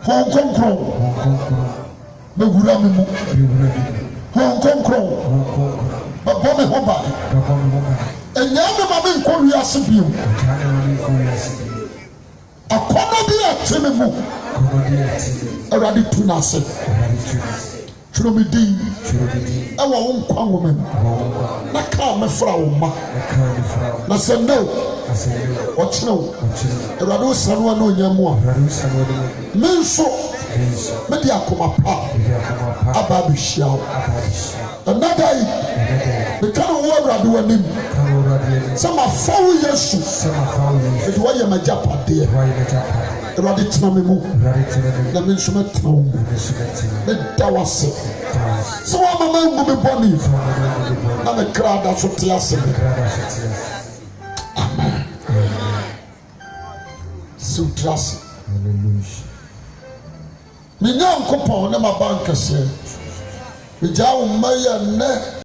Hong Kong Crow. The Guramu. Hong Kong Crow. But Bobby Hoba. And young Mamma Korea Sibiu. A corner be a Timmu. Already tunase. Should be dean. I won't come woman. Na come from ma. Na say no. Watch no. Already someone no yamwa. Menso. Media kuma pa. Ababi shao. Another the kind of word I do him. Some are 4 years. It's why you're my Japan dear. Erade tena me mu na me nso metena wo me dawase so wa mama ngu me boni na me kra da so te ase amen sutrasi hallelujah me nyankopon na ma bankase me jawo maye ne